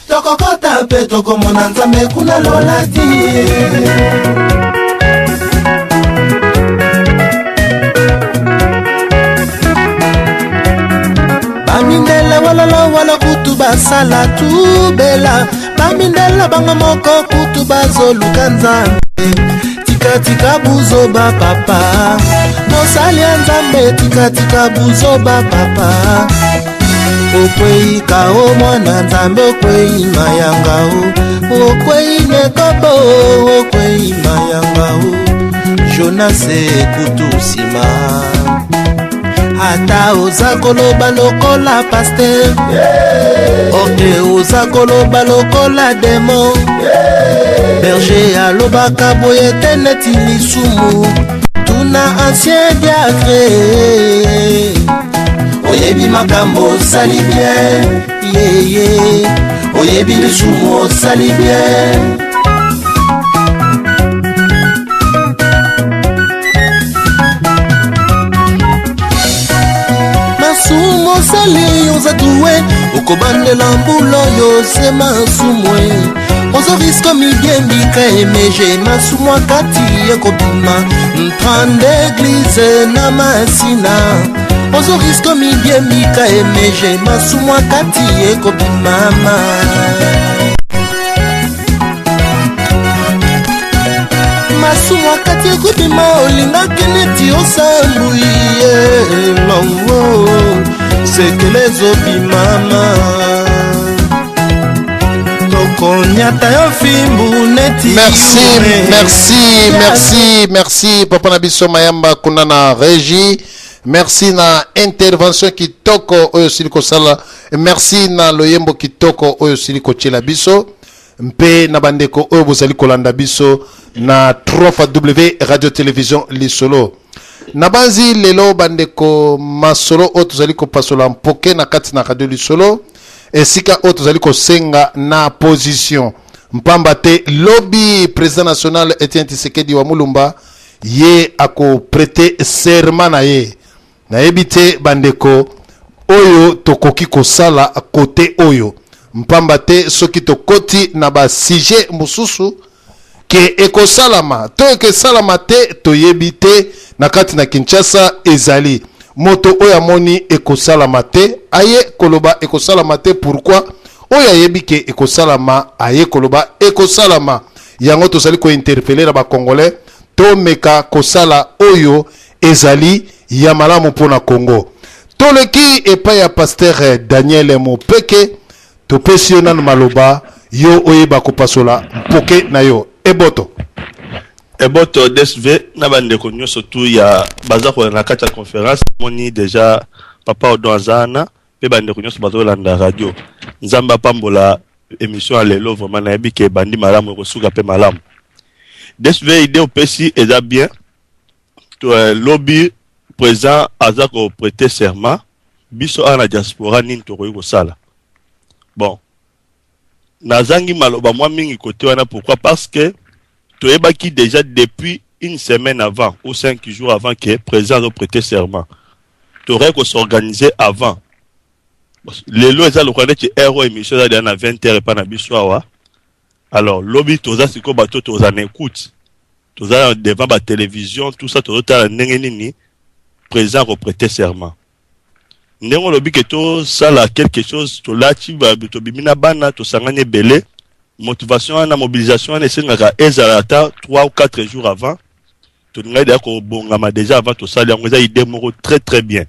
tokokota pe tokomona nzambe kuna lolati bamindela wala kutu basala tubela bamindela banga moko kutu bazoluka nzambe tika buzoba papa mosali ya nzambe tika buzoba papa okwei kao mwana nzambe okwei mayangao okwei nekobo okwei mayangao Jonase kutu sima ata oza koloba lokola pasteur oke oza koloba lokola demo berger alobaka boye te neti lisumu tuna ancien diacre oyebi makambo osali bien yeye oyebi lisumu osali bien masumu osali ozatuwe okobandela mbula oyo se masumwe ozoriska midiembika emeje masumu akati ekobima ntrande eglize na masina ozoriska midiembika emeje masumu akati ekobimama masumu akati ekobima olingaki neti osambuye longo sekele zobimama tokonyata yo fimbu neti merci papa na biso mayamba kuna na régie. Merci na intervention kitoko oyo siliko sala. Merci na loyembo kitoko oyo siliko chela biso. Mpe na bandeko oyo bozali kolanda biso na 3W radio télévision lisolo. Na banzi lelo bandeko masolo oyo tozali kopasola mpoke na kati na radio lisolo. Esika oyo tozali kosenga na position. Mpamba te lobby président national Etienne Tshisekedi wa Mulumba ye ako prêter serment na ye. Na ebite bandeko oyo tokoki kosala kote oyo mpamba te soki tokoti na ba sujet mususu ke ekosalama to ekosalama te toyebite na kati na Kinshasa ezali moto oyo amoni ekosalama te aye koloba ekosalama te pourquoi oyo ayebi ke ekosalama aye koloba ekosalama yango tozali ko interpeller ba congolais to meka kosala oyo ezali ya malamu pona Congo. Toleki epa ya pasteur Daniel Mopeke topesi yo nanu maloba yo oyeba kopasola mpoke na yo eboto DSV na bandeko nyonso tu ya baza ko na kati ya conférence moni déjà papa Odonzana pe bandeko nyonso bazo landa radio nzamba pambola émission lelo vraiment na yebike bandi malamu ko suka pe malamu DSV idée opesi eza bien to lobby présent azako prêter serment biso ana diaspora nini tokoyi kosala bon nazangi maloba mwa mingi côté wana pourquoi parce que toyebaki déjà depuis une semaine avant ou 5 jours avant que président a prêté serment t'aurais qu'on s'organiser avant les lois ça le connaît que héros émission là dans 20h pas na biso awa alors lobby toza siko bato toza na écoute toza devant la télévision tout ça toza ndenge nini président a prêté serment ndenge lobby que to sala quelque chose to lati ba to bimina bana to sangane belé motivation na mobilisation na sengaka ezalata 3 ou 4 jours avant to ngai ko bongama déjà avant to sala ngo za idée moko très très bien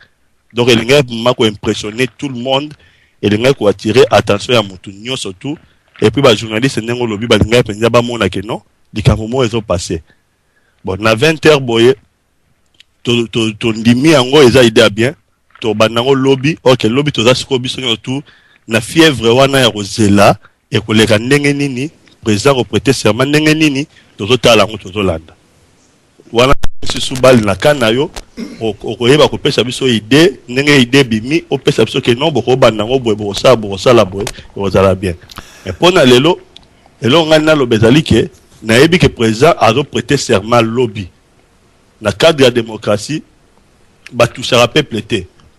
donc il ngai mako impressionner tout le monde et ngai ko attirer attention ya mutu nyo surtout et puis ba journaliste ndenge lobby ba ngai penza ba mona ke non dikambo mo ezo passer bon na 20h boye to ndimi yango eza idée bien to banango lobby OK lobby to za siko biso tout na fièvre wana ya rozela et koleka ndenge nini président ko prêter serment ndenge nini tozotala ngo tozolanda wana susu bali na kana yo okoyeba kopesa biso idée ndenge idée bimi opesa biso ke non boko banango boye bosala boye ozala bien et pona lelo ngana lo bezali ke na yebi ke président azo prêter serment lobby na cadre de démocratie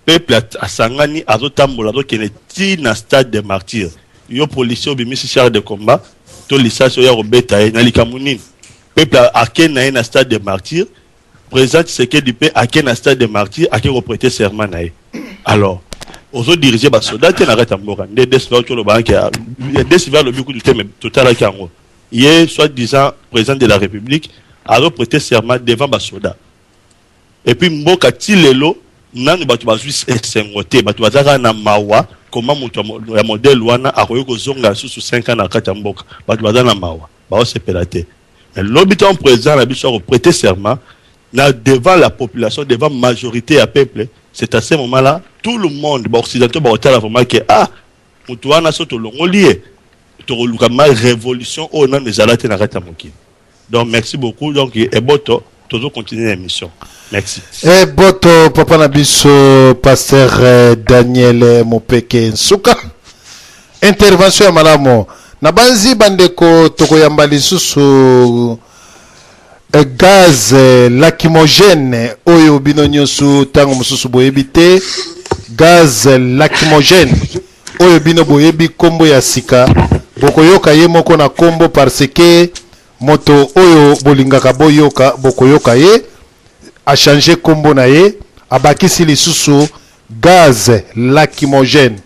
peuple asangani azotambola donc il est na stade de martyr yo policier obimisi char de combat to licence ya robeta na likamunini peuple a ken na stade de martyr président Tshisekedi pe a ken na stade de martyr a ken reprêter serment na alors ozo diriger ba soldat te na kata mboka nde desva to lo banque ya desva lo biku du thème total ka ngo ye soi-disant président de la République a reprêté serment devant ba soldat et puis mboka tilelo nani batu bazwi sengote batu bazaka na mawa comment moto ya modèle wana akoyo kozonga susu 5 ans na kata mboka batu bazana na mawa ba sepelate mais l'habitant président la biso a prêté serment là devant la population devant majorité à peuple c'est à ce moment là tout le monde ba occidentaux ba otala vraiment que moto wana soto longolié to luka ma révolution au nom des alate na kata mokili donc merci beaucoup donc et boto toujours continuer l'émission. Merci. Et boto papa nabiso pasteur Daniel Mopeke Nsuka. Intervention ya malamo. Na banzi bandeko tokoyamba lisusu gaz lacrymogène oyo bino nyonso tango mususu boyebi te gaz lacrymogène oyo bino boyebi kombo ya sika bokoyoka ye moko na kombo parce que moto oyo bolingaka boyoka bokoyoka ye a changé kombo na ye abakisi lisusu gaz lacrymogène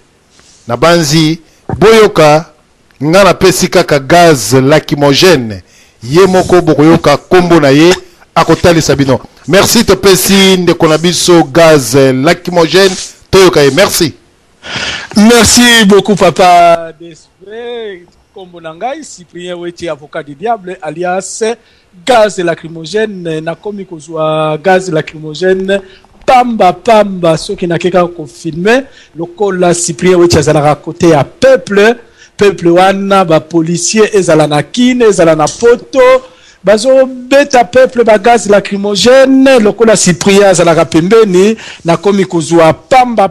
na banzi boyoka ngana pesi kaka gaz lacrymogène ye moko bokoyoka kombo na ye akotalisa bino. Merci to pesi ndeko na biso gaz lacrymogène toyoka ye. Merci. Merci beaucoup papa Despre. Kombo nangai Cyprien Weti avocat du diable alias gaz lacrymogène na komi kozwa gaz lacrymogène pamba soki na keka ko filmer lokola Cyprien Weti azalaka côté ya peuple wana ba policier ezala na kine ezala na poto bazo beta peuple ba gaz lacrymogène lokola Cyprien azalaka pembeni na komi kozwa pamba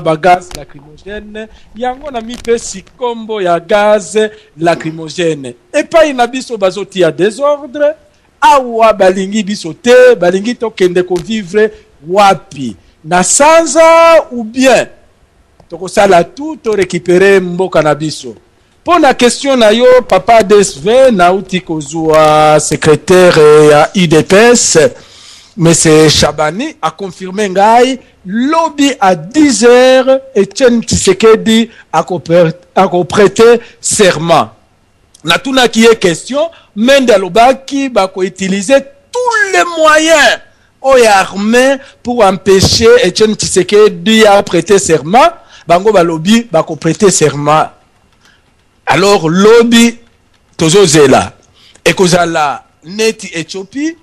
ba gaz lacrymogène yango na mipesi kombo ya gaz lacrymogène epai na biso bazo tia désordre awa balingi biso te balingi to kende ko vivre wapi na sanza ou bien toko sala tout to récupérer mboka na biso. Pour la question na yo papa DSV na uti kozwa secrétaire ya IDPS monsieur Chabani a confirmé ngai lobby à 10h Etienne Tshisekedi a prêté serment. Na tuna qui est question Mende Lobaki ba ko utiliser tous les moyens armés pour empêcher Etienne Tshisekedi à prêter serment. Bango ba lobby ba ko prêter serment. Alors lobby tozo zela et kozala neti Éthiopie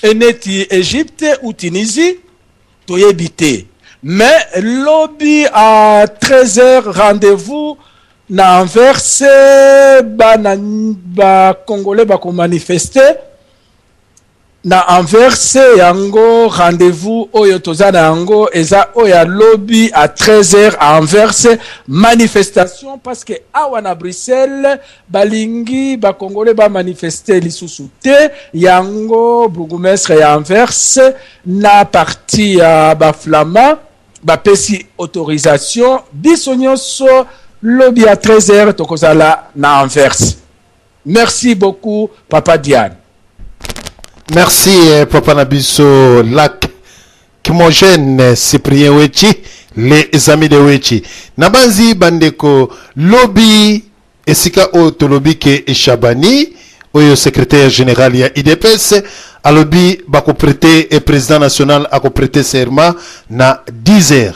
et neti Égypte ou Tunisie toyebite mais lobby à 13h rendez-vous na Anvers ba congolais ba ko manifester na Anvers yango rendez-vous oyo tozana yango eza oya lobby à 13h à Anvers manifestation parce que awa na Bruxelles balingi ba congolais ba manifester lisusu te yango bourgmestre ya Anvers na parti ya ba flama ba pesi autorisation biso nyonso lobby à 13h tokozala na Anvers. Merci beaucoup papa Diane. Merci papa nabiso lac Kimogène Cyprien Weti les amis de Weti nabanzi bandeko lobby esika o lobby ke Chabani oyo secrétaire général ya IDPS a lobby bako prêter et président national a ko prêter serment na 10h.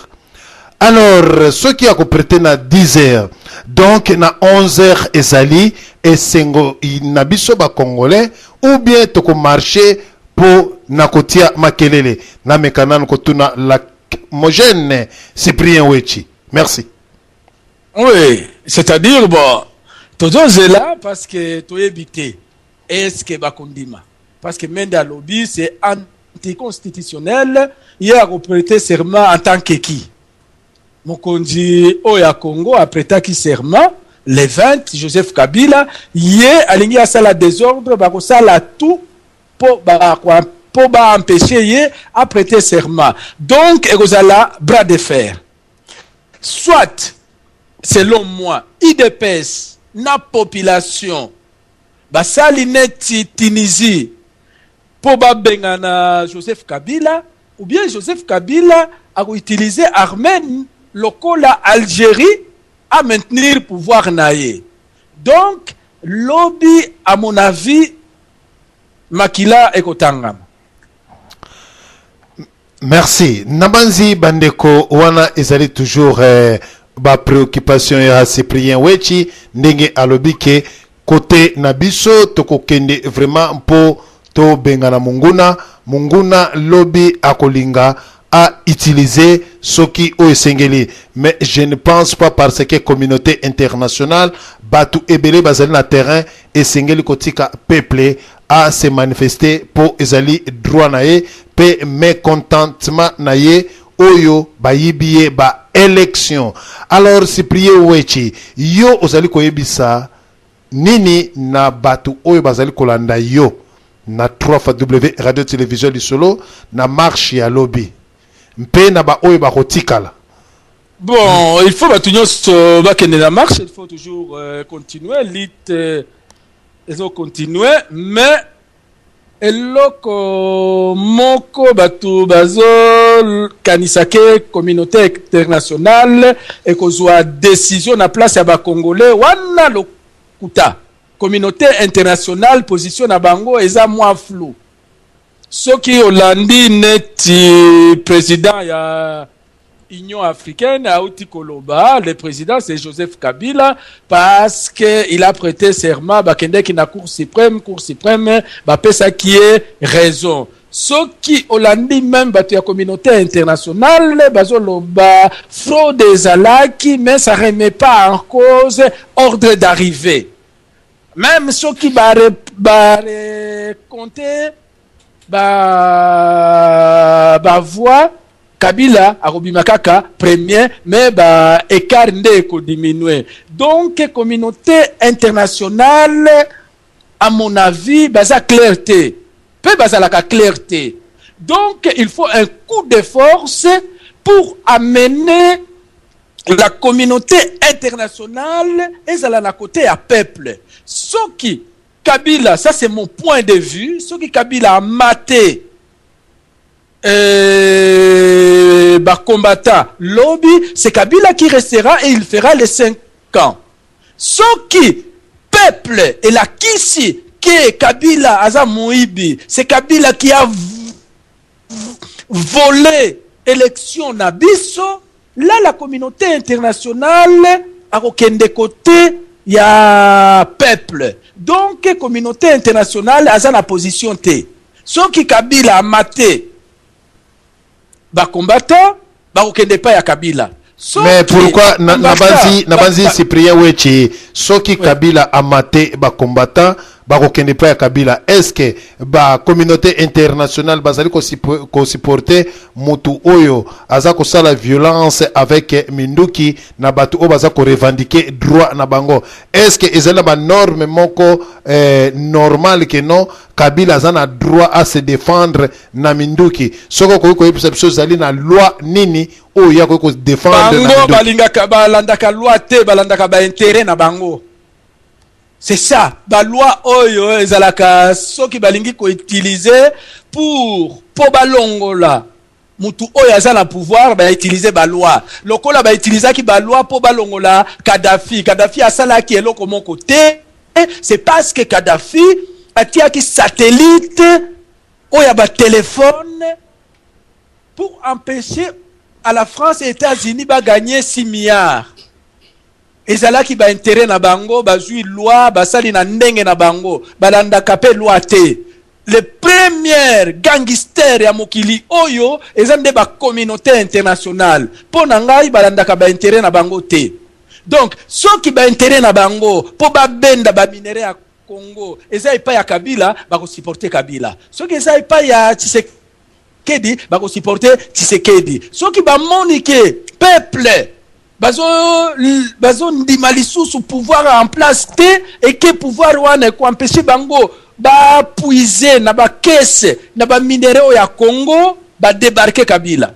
Alors ceux qui a ko prêter na 10h donc na 11h ezali esengo inabiso ba congolais ou bien toko marcher pour nakotia makelele na mekanan kotuna la Mogène Cyprien Weti. Merci. Oui, c'est-à-dire bon tozo là parce que to éviter est-ce que bakondima parce que Menda lobby c'est anticonstitutionnel il a prêté serment en tant que qui Mokonzi Oya Congo a prêté serment le 20 Joseph Kabila yé alingi asala désordre bakosala tout pour empêcher yé à prêter serment donc ekozala bras de fer soit selon moi, IDPS, na population, basali neti Tunisie, pour bengana Joseph Kabila, ou bien Joseph Kabila a utilisé armée locale à Algérie à maintenir le pouvoir naïe. Donc, lobby, à mon avis, Makila et Kotangam. Merci. Nabanzi Bandeko, wana ezali toujours ba préoccupation ya Cyprien Wechi, ndenge alobike côté Nabiso, toko kende vraiment po to bengana munguna lobby akolinga à utiliser ce qui est singeli. Mais je ne pense pas parce que communauté internationale batu ebele bazali na terrain et singeli kotika peuple à se manifester pour ezali droit nae pe mécontentement nae oyo ba yibie ba élection. Alors Cyprien Wechi yo ozali koyebisa nini na batu oyo bazali kolanda yo na 3W radio télévision du solo na marche ya lobby mpe na ba oyo ba kotikala. Bon, il faut batunyo bakende la marche, il faut toujours continuer lit ils ont continué mais eloko moko batu bazo kanisake communauté internationale et kozwa décision na place ya ba congolais wana lokuta communauté internationale position na bango eza moins flou. Ce qui Hollandi neti président ya Union africaine a outi Koloba, le président c'est Joseph Kabila parce que il a prêté serment bakende ki na cour suprême ba pesa qui est raison. Ce qui Hollandi même batu ya communauté internationale bazoloba fraude ezalaki mais ça remet pas en cause ordre d'arrivée. Même ceux qui va compter voix Kabila Arobimakaka premier mais écart ndeko diminuer. Donc communauté internationale à mon avis baza clarté. Peu baza la clarté. Donc il faut un coup de force pour amener la communauté internationale et ça la côté à peuple. Ce qui Kabila, ça c'est mon point de vue, ce qui Kabila a maté combattant lobby, c'est Kabila qui restera et il fera les 5 ans. Ce qui peuple et la kisi que Kabila Aza Moïbi, c'est Kabila qui a volé élection Nabiso. Là, la communauté internationale a aucun des côtés, il y a peuple. Donc, communauté internationale a la position T. Ce qui Kabila a maté, combattant, aucun des pas à Kabila. Mais pourquoi Nabanzi Cyprien Wechi, ce qui Kabila a maté, combattant, bakokende pa ya Kabila, est-ce que ba communauté internationale bazali ko supporter mutu oyo aza ko sala violence avec Minduki na batu o baza ko revendiquer droit na bango? Est-ce que ezala ba norme moko normal que non Kabila aza na droit à se défendre na Minduki? Soko ko yebisa biso zali na loi nini oyo ya ko défendre na bango balingaka balandaka loi te balandaka ba intérêt na bango. C'est ça, la loi oyo ezalaka soki balingi ko utiliser pour balongola mutu oyo aza na pouvoir ba utiliser ba loi. Lokola ba utiliser ki ba loi pour balongola Kadhafi asala ki eloko moko te, c'est parce que Kadhafi atia ki satellite oyo ba téléphone pour empêcher à la France et États-Unis ba gagner 6 milliards. Ezala ki ba intérêt na bango bazui loi basali na ndenge na bango balanda kapé loi te. Le premier gangster ya mokili oyo ezande ba communauté internationale pona ngai balanda ka ba intérêt na bango te. Donc ceux qui ba intérêt na bango po ba benda ba minéraux ya Congo ezai pa ya Kabila ba ko supporter Kabila. Ceux qui ezai pa ya Tshisekedi ba ko supporter Tshisekedi. Ceux qui ba monique peuple bazo ndima lisusu pouvoir en place te et que pouvoir wana ko empêcher bango ba puiser na ba caisse na ba minéraux ya Congo ba débarquer Kabila.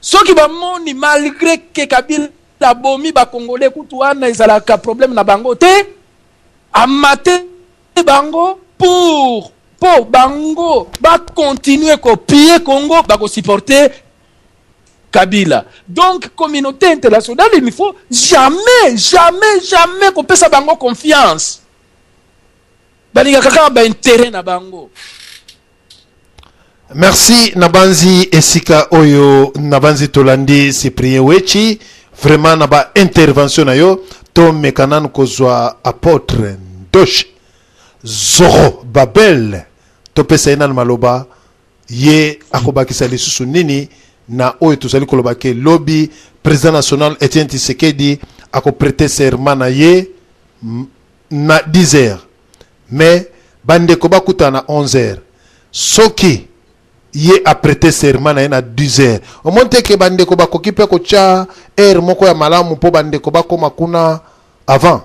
Soki ba moni malgré que Kabila la bomi ba congolais kutu wana ezalaka problème na bango te amate bango pour bango ba continuer copier Congo ba ko supporter Kabila. Donc communauté internationale il ne faut jamais qu'on peut sa bango confiance. Balinga kaka ba intérêt na bango. Merci Nabanzi Esika Oyo Nabanzi Tolandi Cyprien Wechi vraiment naba intervention na yo to mekanan kozwa apôtre Ndosh Zoro Babel to pesa ina maloba ye akobakisa lisusu nini na oyo tozali koloba ke lobby président national Etienne Tshisekedi akoprêter serment na ye na 10h mais bande ko bakuta na 11h soki ye a prêté serment na 10h au monte ke bande ko bakoki pe ko cha moko ya malamu po bande ko bakoma kuna avant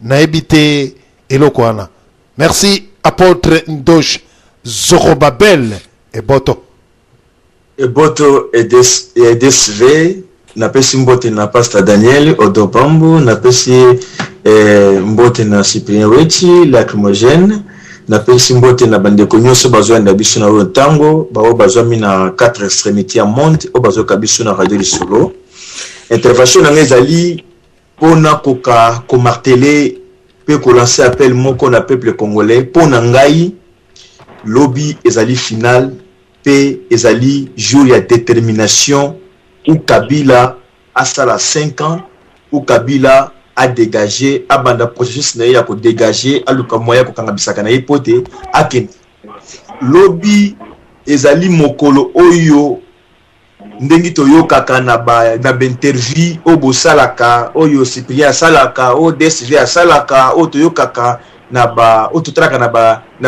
na ebite eloko wana. Merci apôtre Ndosh Zorobabel et Boto et DSV na pesi mbote na pasteur Daniel Odobambo na pesi mbote na Cyprien Wechi lacrymogène na pesi mbote na bandeko nyonso bazwa na biso na ntango bao bazwa mina 4 extrémités à monde o bazwa kabiso na radio lisolo intervention na ngezali pona koka ko marteler pe ko lancer appel moko na peuple congolais pona ngai lobby ezali final pe ezali jour ya détermination ou Kabila a sala 5 ans ou Kabila a dégagé abanda processus na ya ko dégager aluka moya ko kangabisaka na ipote aken lobby ezali mokolo oyo ndengi toyokaka na interview o bosalaka oyo Cyprien salaka o DSV salaka o toyokaka na o tutraka na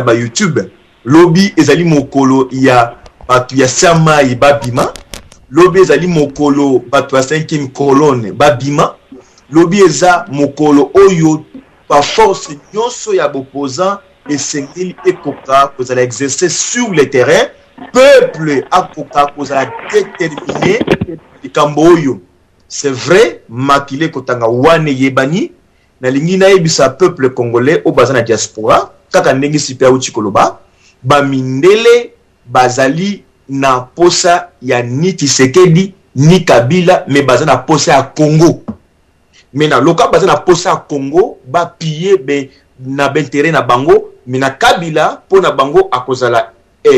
ba YouTube lobby ezali mokolo ya batu ya sama ibabima lobby ezali mokolo batu ya 5e colonne babima lobby eza mokolo oyo pa force nyonso ya opposant esengeli ekoka kozala exercer sur le terrain peuple akoka kozala déterminé likambo oyo c'est vrai makile kotanga wane yebani na lingi na yebisa peuple congolais o bazana diaspora kaka ndenge sipa uchi koloba ba mindele bazali na posa ya ni Tshisekedi ni Kabila me bazana posa ya Congo. Mena loka bazana posa ya Congo ba piller be na bentere na bango mena Kabila pona bango akozala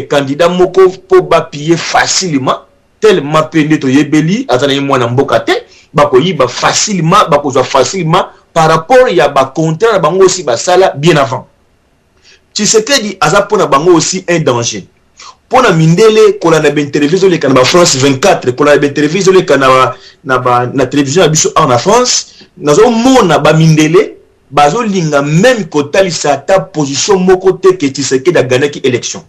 candidat moko po ba piller facilement tellement pende to yebeli azana ye mwana mboka te bako yiba facilement bakozwa facilement par rapport ya ba contraire bango aussi basala bien avant. Tshisekedi aza pona bango aussi un danger. Pona mindele kola na ben télévision le kana ba France 24 kola ben télévision le kana na télévision abiso en France nazo mona ba mindele bazo linga même kotalisa ta position moko te ke Tshisekedi a gagné ki élection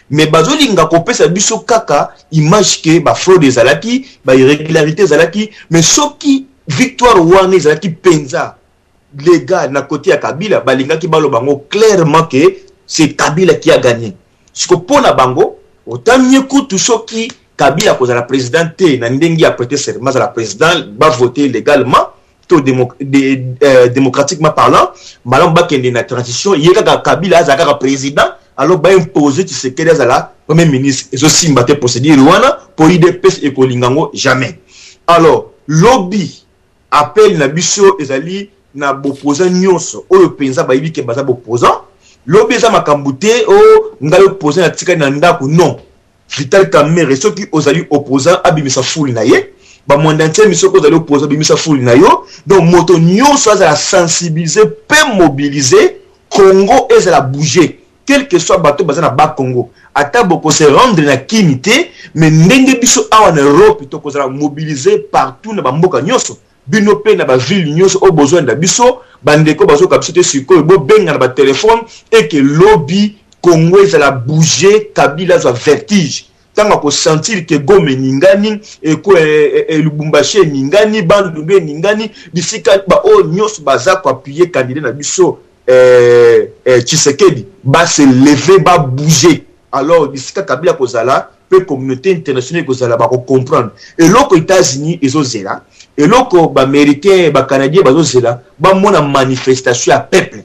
mais bazo linga ko pesa biso kaka image ke ba fraude zalaki ba irrégularité zalaki mais soki victoire wana zalaki penza légal na côté ya Kabila balinga ki balo bango clairement que c'est Kabila qui a gagné siko pona bango autant kutu soki Kabila kozala président te na ndengi a prêter serment à la président ba voter légalement to démocratiquement parlant malam ba kende na transition yeka Kabila azaka président alors ba imposer Tshisekedi azala premier ministre et aussi mbaté procédure wana pour IDPS et kolingango jamais. Alors lobby appel na biso ezali na opposant nyonso oyo penza ba yibike baza opposant lobby za makambute o ngai opposant na tika na ndako non Vital Kamerhe soki ozali opposant abimisa fuli na ye ba mondantie misoko ozali opposant abimisa fuli na yo donc moto nyonso azala sensibiliser pe mobiliser Congo ezala bouger quel que soit bateau bazana ba Congo ata boko se rendre na kimité mais ndenge biso awa na Europe to kozala mobiliser partout na ba mboka nyonso bino pe na ba ville nyonso au besoin da biso bandeko bazo kapsite siko bo benga na ba téléphone et que lobby Congo ezala bouger Kabila za vertige tanga ko sentir que Gome ningani et ko Lubumbashi ningani Bandundu ningani bisika ba o nyonso baza ko appuyer candidat na biso Tshisekedi ba se lever ba bouger alors bisika Kabila kozala pe communauté internationale kozala ba ko comprendre et loko États-Unis ezozela et loko ba américain ba canadien bazo zela ba mona manifestation ya peuple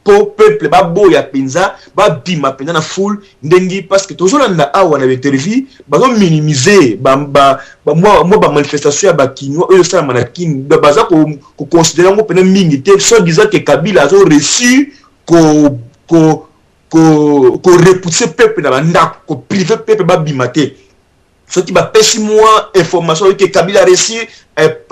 pour peuple ba boya penza ba bima penza na foule ndengi parce que toujours na awa na interview bazo minimiser ba manifestation ya ba kinwa eux ça manakini baza ko considérer ngo pena mingi te so disant que Kabila a reçu ko repousser peuple na banda ko priver peuple ba bimate ce qui va pêcher moi information que Kabila a reçu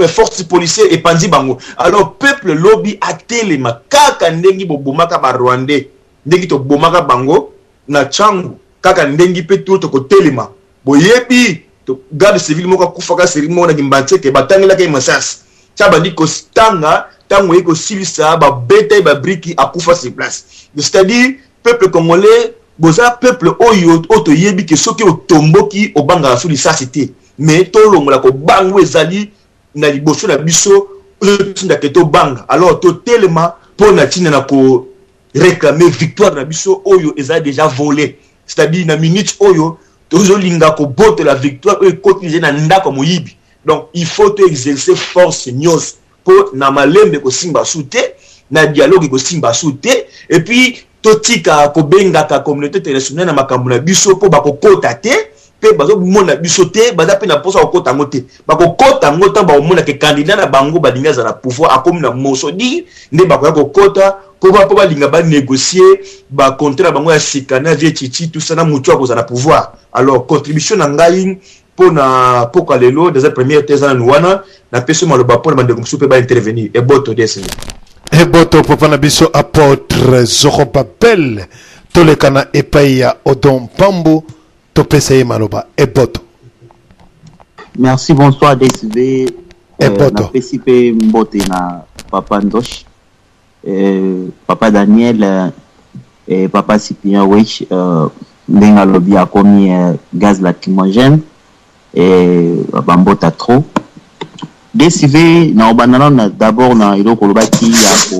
force policière et pandi bango alors peuple lobby a telema kaka ndengi bobomaka ba Rwandais ndengi to bomaka bango na changu kaka ndengi pe tout ko telema boyebi to garde civil moko kufaka serimo na kimbanche ke batangela ke masas chaba di ko stanga tango iko silisa ba beta ba briki akufa sur place c'est-à-dire peuple congolais boza peuple oyo oto yebi ke soki otomboki obanga suli sasité mais to longola ko bango ezali na liboso na biso tinda ke to banga alors to tellement pour na tina na ko réclamer victoire na biso oyo ezali déjà volé c'est-à-dire na minute oyo tozo linga ko bote la victoire oyo kotize na ndako moyibi donc il faut exercer force nyos pour na malembe ko simba souté na dialogue ko simba souté et puis totika ko benga ka communauté internationale na makambo na biso po ba ko kota te pe bazo mona biso te baza pe na posa ko kota ngote ba ko kota ngota ba mona ke candidat na bango ba dinga za na pouvoir akomi na mosodi nde ba ko kota po ba linga ba négocier ba contrat bango ya sikana vie chichi tout ça na mutu ko za na pouvoir alors contribution na ngai pona poka lelo dans la première thèse na wana na peso maloba pona bande ko super ba intervenir et boto desene et boto papa na biso apôtre Zoropapel tolekana epaia Odon Pambu topesa maloba et boto. Merci, bonsoir DSV. boto. Na pesipe mbote na papa Ndosh, papa Daniel et papa Cyprien Wech ndenga lobi a commis gaz lacrymogène et bambota trop. DSV na obanana d'abord na iloko lobaki ya ko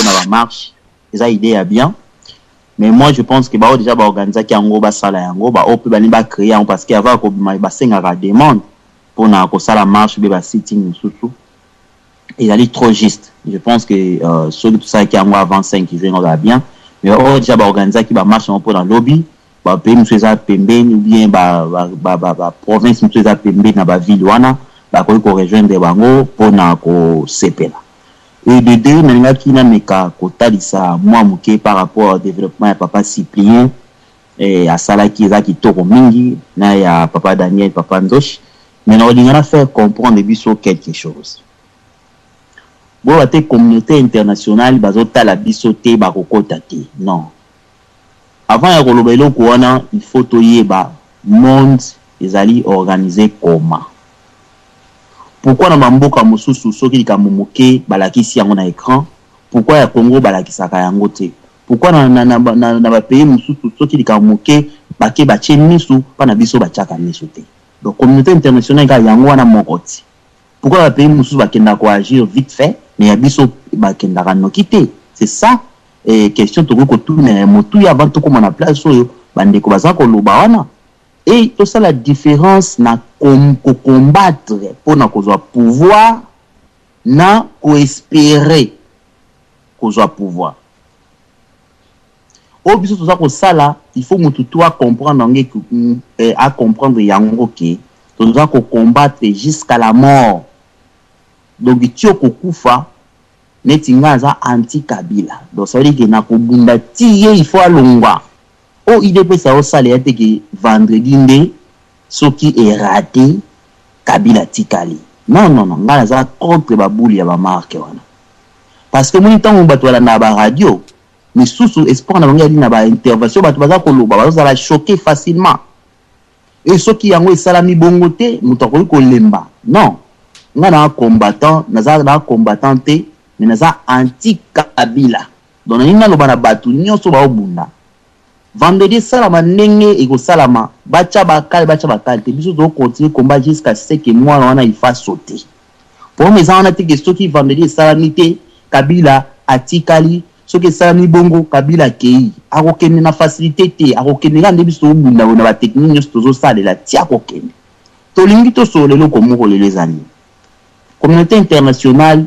na ba marche, eza idée ya bien. Mais moi je pense que ba déjà ba organiser ki yango ba sala yango ba ope ba ni ba créer parce que avant ko ba senga ka demande pour na ko sala marche be ba sitting surtout. Il a dit trop juste. Je pense que sur tout ça qui yango avant 5 juin on va bien. Mais déjà ba organiser ki ba marche pour dans lobby, ba pays monsieur za pembeni ou bien ba province monsieur za pembeni na ba ville wana ba ko rejoindre bango pour na ko sepela. Et de deux, nanga qui n'a meka kotalisa moi muke par rapport au développement à papa Cyprien et à Sala qui toko mingi na ya papa Daniel, papa Ndosh. Mais on a fait comprendre biso quelque chose. Bon, la communauté internationale bazota la biso te ba kokota te. Non. Avant ya kolobelo koana, il faut toyer ba monde ezali organisé comment. Pourquoi na mamboka mosusu soki likamomoke balakisi yango na écran? Pourquoi ya Congo balakisaka yango te? Pourquoi na ba pays mosusu soki likamomoke bake bache misu pa na biso bachaka misu te? Donc communauté internationale ka yango wana mokoti. Pourquoi ba pays mosusu bakenda ko agir vite fait mais ya biso bakenda ka nokite? C'est ça question to ko tourner motu ya avant to ko na place oyo bande ko baza ko loba wana. Et tout ça la différence na combattre pour na kozwa pouvoir na ko espérer kozwa pouvoir. Au biso tout ça ko sala, il faut mutu toi comprendre à comprendre yango ke tout ça ko combattre jusqu'à la mort. Donc tu ko kufa netinga za anti Kabila. Donc ça veut dire que na ko bunda tiye il faut alongwa. Oh, il est ça au salaire que vendredi nde ce qui est raté Kabila tikali. Non, ngana za contre babouli ya ba marque wana. Parce que mon temps on batwala na ba radio, mais sous espoir na bangi na ba intervention batu baza ko loba baza la choquer facilement. Et ce qui yango esalami bongote mutako ko lemba. Non. Ngana combattant, naza na combattanté, mais naza anti Kabila. Donc na loba na batu nyonso ba obunda. Vendredi salama nenge ego salama bacha bakal te biso do continuer combat jusqu'à ce que moi on a il fasse sauter. Pour mes en a te que qui vendredi salamité Kabila atikali ce que salami bongo Kabila kei akokende na facilité te akokende ngande biso bunda na ba technique nyos tozo sala la tia kokende. To lingi to so lelo komoko les amis. communauté internationale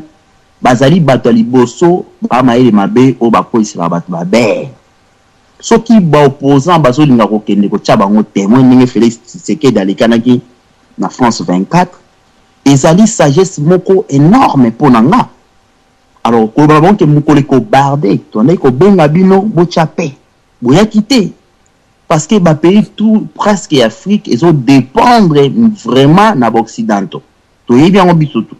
bazali bato liboso ba maele mabe o ba polisi ba bato ba be soki ba opposant bazo linga ko kende ko tcha bango témoin ndenge Félix Tshisekedi alikanaki na France 24 ezali sagesse moko énorme pour nanga. Alors ko ba bonke mukole ko barder to ndai ko benga bino bo tchape boya quitter parce que ba pays tout presque Afrique ils ont dépendre vraiment na occidentaux to yebi ngo biso tout.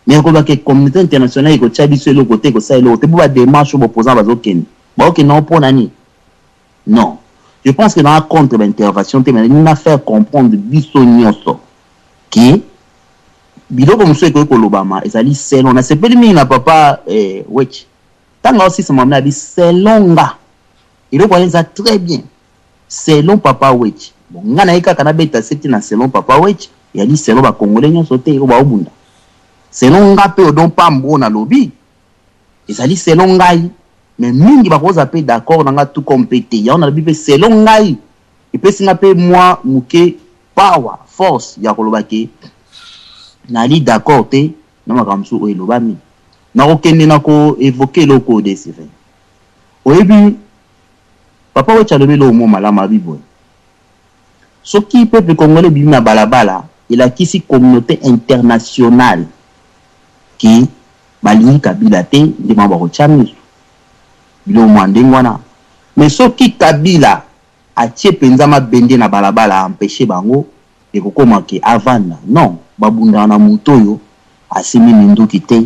Mais ko ba ke communauté internationale ko tcha biso le côté ko ça le côté pour ba démarche opposant bazo ken ba ok non pour nani. Non, je pense que dans la contre-intervention, il m'a fait comprendre biso nyonso qui biloko comme ko kolobama ezali selon na sepeli mi na papa wech tanga aussi ça m'a dit selon nga il reconnaît ça très bien selon papa wech bon ngana ika kana beta seti na selon papa wech ya dit selon ba congolais nyonso te ko ba obunda selon nga pe odon pambo na lobby ezali selon ngai mais mingi ba koza pe d'accord nanga tout compété ya on a bipe selon ngai et pe singa pe moi muke power force ya kolobaki nali d'accord te na makamsu o elobami na okende na ko évoquer loko de Sylvain oyebi papa we chalobe lo mo malama bibo soki peuple congolais bi na balabala il a kisi communauté internationale qui bali Kabila te de mamba ko chamisu bilo mwandengwana mais soki Kabila atie penza mabende na balabala empêcher bango et kokoma ke avanda non babunda na mutoyo asimi minduki te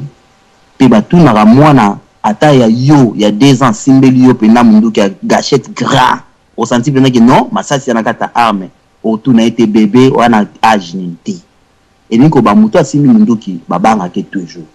pe batuna mwana ata ya yo ya 2 ans simbeli yo pena munduki ya gâchette grand au senti pena que non masasi na kata arme o tuna été bébé wana âge nti et niko ba muto asimi minduki babanga ke toujours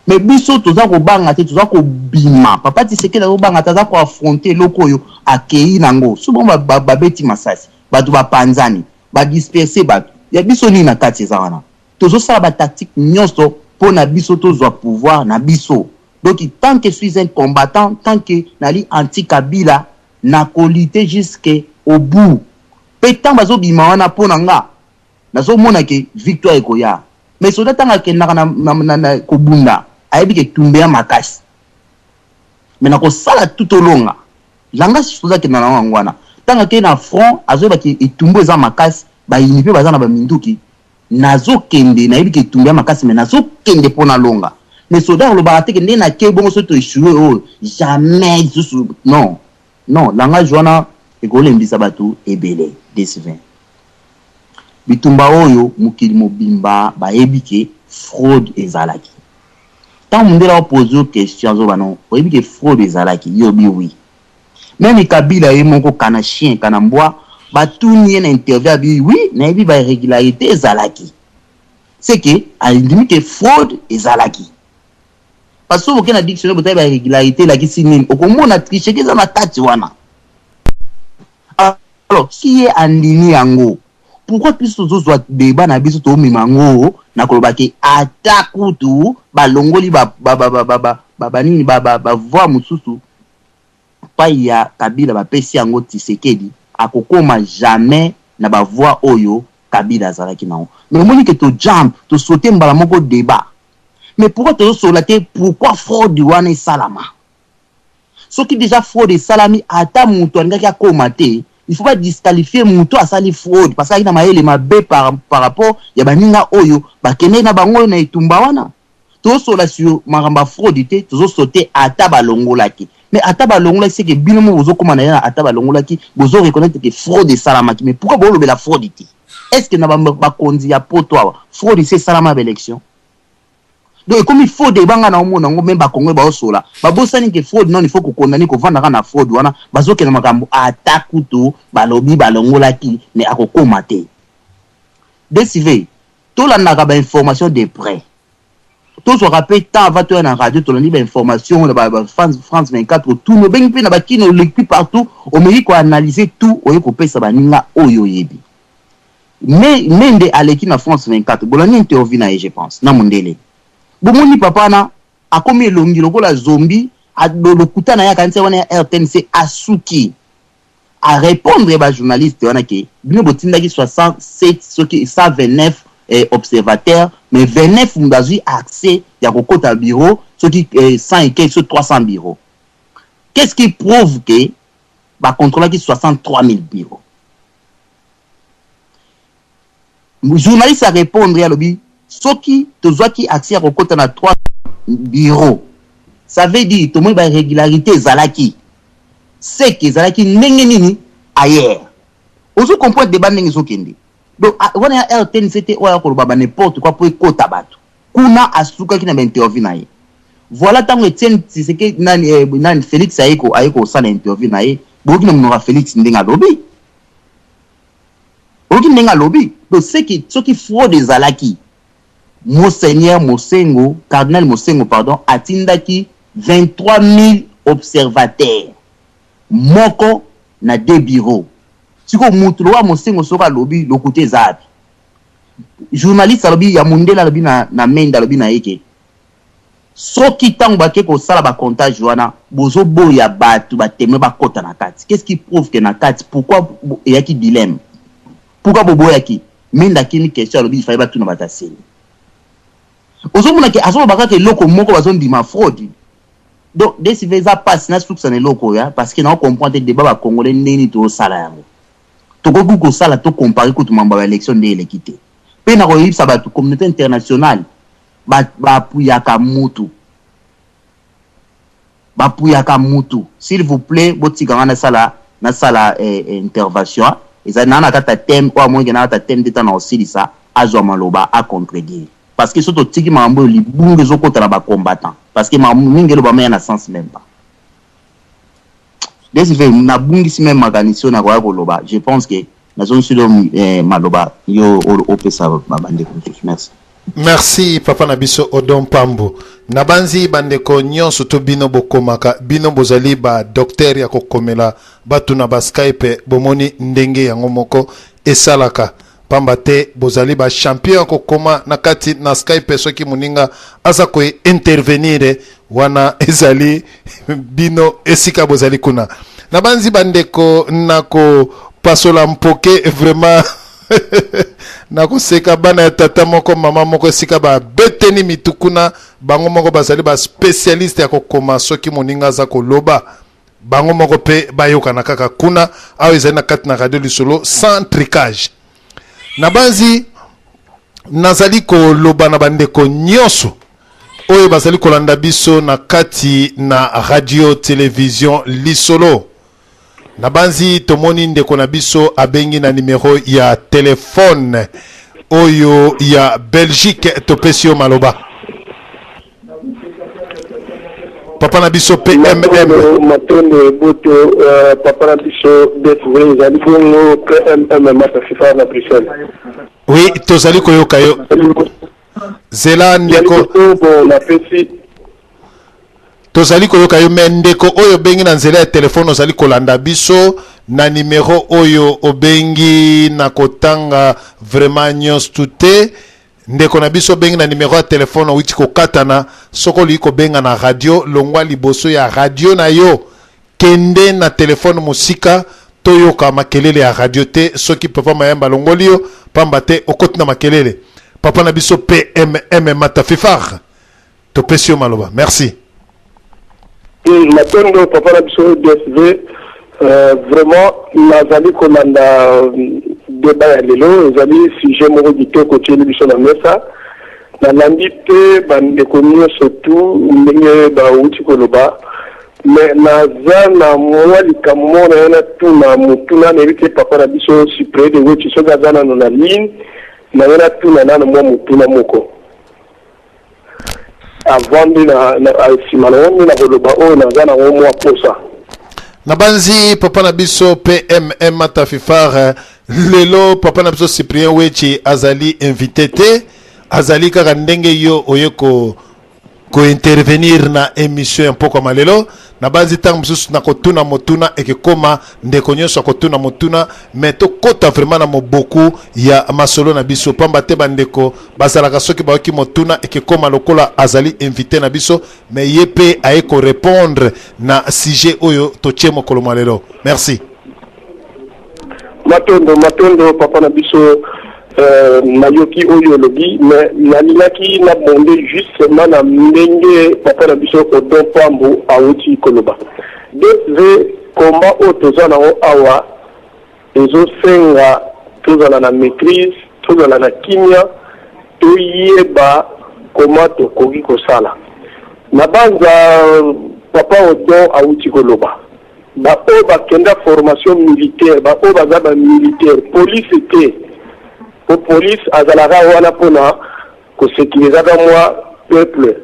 mais biso toza ko banga te toza ko bima papa Tshisekedi ko banga taza ko affronter lokoyo akei nango souvent babeti masasi batu ba panzani ba disperser batu ya biso ni na kati za wana tozo sala ba tactique nyonso pour na biso tozo pouvoir na biso donc tant que je suis un combattant tant que nali anti Kabila na qualité jusqu'au bout petant bazo bima wana pona nga nazo mona ke victoire ekoya mais soda tanga ke na ko bunda ayebi ke tumbea makasi mais na ko sala tout au long langa soza ke na ngwana tanga ke na front azo ba ke etumbo za makasi ba yinipe bazana ba minduki nazo kende na yebi ke tumbea makasi mais nazo kende pona longa mais soda lo ba te ke ndena ke bongo soto échouer oh jamais non non langa joana e ko lembisa batu ebele décevant bitumba oyo mukili mobimba ba yebi ke fraude ezalaki tant mundela pose une question zo bano oyebi ke fraude ezalaki yobi oui même Kabila ye moko kana chien kana mbwa batuni na interview bi oui na yebi ba irrégularité ezalaki c'est que alindimi ke fraude ezalaki parce que aucun dictionnaire botai ba irrégularité la kisini okomona tricher keza na kati wana alors qui est andini yango pourquoi plus tozozwa débat na biso to mimango na kolobaki atakutu balongoli ba nini ba voix mususu pa ya Kabila ba pesi yango Tshisekedi akokoma jamais na ba voix oyo Kabila azalaki nao mais moni que to jump to sauter mbala moko débat mais pourquoi to solater pourquoi fraude wana et salama ce qui déjà fraude salami ata muto ngaki akoma te il faut pas disqualifier muto asali fraude parce qu'il na maele mabe par rapport ya baninga oyo bakene na bango na itumba wana to sola sur maramba fraude te to sauter ata balongolaki mais ata balongolaki c'est que bino mo bozo koma na ata balongolaki bozo reconnaître que fraude salamaki mais pourquoi bolo la fraude te est-ce que na ba konzi ya poto fraude c'est salama élection donc comme il faut débanga na omona ngo même ba Congo ba osola ba bosani ke fraude non il faut ko condamner ko vanda na fraude wana bazoke na makambo atakuto balobi balongolaki ne akokoma te décivé to la na ba information de près to so rappelle tant va to na radio to la ba information na ba France 24 tout no bengi pe na ba kino l'équipe partout au mérite ko analyser tout oyo ko pesa baninga oyo yebi mais nde aleki na France 24 bolani interview na je pense na mondele bomoni papa na akomi elongi lokola zombie lokuta na ya kanisa wana RTNC asuki a répondre ba journaliste wana ke bino botindaki 67 soki 129 observateurs, mais 29 ont accès à un bureau, ceux qui 100 et quelques 300 bureaux. Qu'est-ce qui prouve que va contrôler 63 000 bureaux? Le journaliste a répondu à l'objet, ceux qui ont accès à un 3 bureaux, ça veut dire que tout le monde a une régularité Zalaki. C'est que Zalaki n'est ailleurs. Vous comprenez le débat n'est pas kende. Donc, on a un RTNCT ou alors n'importe quoi pour écouter tabac. Kuna asuka qui n'a pas intervenu. Voilà tant que c'est que nan Félix Aiko ça interview naé. Beaucoup n'aura Félix n'enga lobby. Beaucoup n'enga lobby. Donc c'est qui ceux qui fraude des Zalaki. Monseigneur Mosengo, cardinal Mosengo pardon, atindaki 23 000 observateurs. Moko na 2 bureaux. Si vous moutloa Mosengo sera lobby le côté zab. Journaliste lobby ya mundela lobby na menda lobby na eke. Soki tango bake ko sala ba comptage wana bozo boya batu ba temwe ba kota na kati. Qu'est-ce qui prouve que na kati pourquoi il y a qui dilemme? Pourquoi bobo yaki menda kini question lobby fallait ba tuna bataseli. Ozo mona ke azo baka ke loko moko bazo ndima fraude. Donc des civeza passe na souk sana loko ya parce que na comprendre débat ba congolais neni to sala yango. To ko sala to comparer ko to mamba ba élection de l'équité. Pe na ko yipsa ba to communauté internationale bapuyaka mutu. Bapuyaka mutu. S'il vous plaît, botikanga na sala intervention. Eza na kata thème ou moins na kata thème d'état na osili ça azwa maloba a contredire. Parce que soto tiki mambo libunge zo kota na ba combattant. Parce que mingelo ba na sens même pas. Desi fait na bungi si même organisation na kwa koloba. Je pense que na zone silo maloba yo opesa ba bande kontu. Merci. Merci papa Nabiso Odon Pambo. Nabanzi bandeko nyonso to bino bokomaka bino bozali ba docteur ya kokomela batu na ba Skype bomoni ndenge yango moko esalaka pamba te bozali ba champion kokoma na kati na Skype soki muninga asa ko intervenir wana ezali bino esika bozali kuna. Nabanzi bandeko nako pasola mpoke vraiment nako seka bana ya tata moko mama moko sika ba beteni mitukuna bango moko bazali ba spécialiste ya kokoma soki moninga za koloba bango moko pe bayoka na kaka kuna awo ezali na kati na radio lisolo sans tricage. Na banzi nazali koloba na bandeko nyonso oyo bazali kolanda biso na kati na radio télévision lisolo. Nabanzi tomoni ndeko na biso abengi na numéro ya téléphone oyo ya Belgique topesio maloba. Papa na biso PMM Matonde boto papa na biso DSV zali bongo PMM matafifa na Bruxelles. Oui, tozali koyoka yo. Zela ndeko na pesi tozali koyoka yo mendeko oyo bengi na nzela ya telefone ozali kolanda biso na numéro oyo obengi na kotanga vraiment nyos tute ndeko na biso bengi na numéro ya telefone witi kokatana soko li ko benga na radio longwa liboso ya radio na yo kende na telefone musika toyoka makelele ya radio te soki papa mayamba longoli yo pamba te okoti na makelele papa na biso PMM matafifar topesio maloba. Merci. Matondo papa na biso DSV vraiment nazali komanda débat ya lelo ezali sujet moko kitoko tieli biso na mesa nalandi te bandeko nyonso tu ndenge bauti koloba mais naza na mwa likambo moko na ye na tuna motuna nayebi te papa na biso supre de weti soki aza nano na ligne na ye na tuna nano mwa motuna moko avant de nsima na yango na koloba oyo naza nango mwa posa Nabanzi papa na biso PMM matafifar lelo papa na biso Cyprien Wechi azali invité te azali kaka ndenge yo oyeko ko intervenir na émission un peu comme lelo nabanzi tang mususu na kotuna motuna ekekoma ndeko nyonso kotuna motuna mais to kota vraiment na moboku ya masolo na biso pamba te bandeko bazalaka soki baoki motuna ekekoma lokola azali invité na biso mais yepe aeko répondre na sujet oyo totie mokolo malelo. Merci. Matondo papa na biso nayoki oyo lobi mais nalingaki na bonde justement na ndenge papa na biso Odon Pambo awuti koloba DSV combat oyo toza nango awa ezosenga tozala na maîtrise tozala na kimia toyeba koma tokoki kosala na banza papa Odon awuti koloba baoyo bakenda formation militaire baoyo baza bamilitaire police te po police azalaka wana mpona kosekirizaka mwa peuple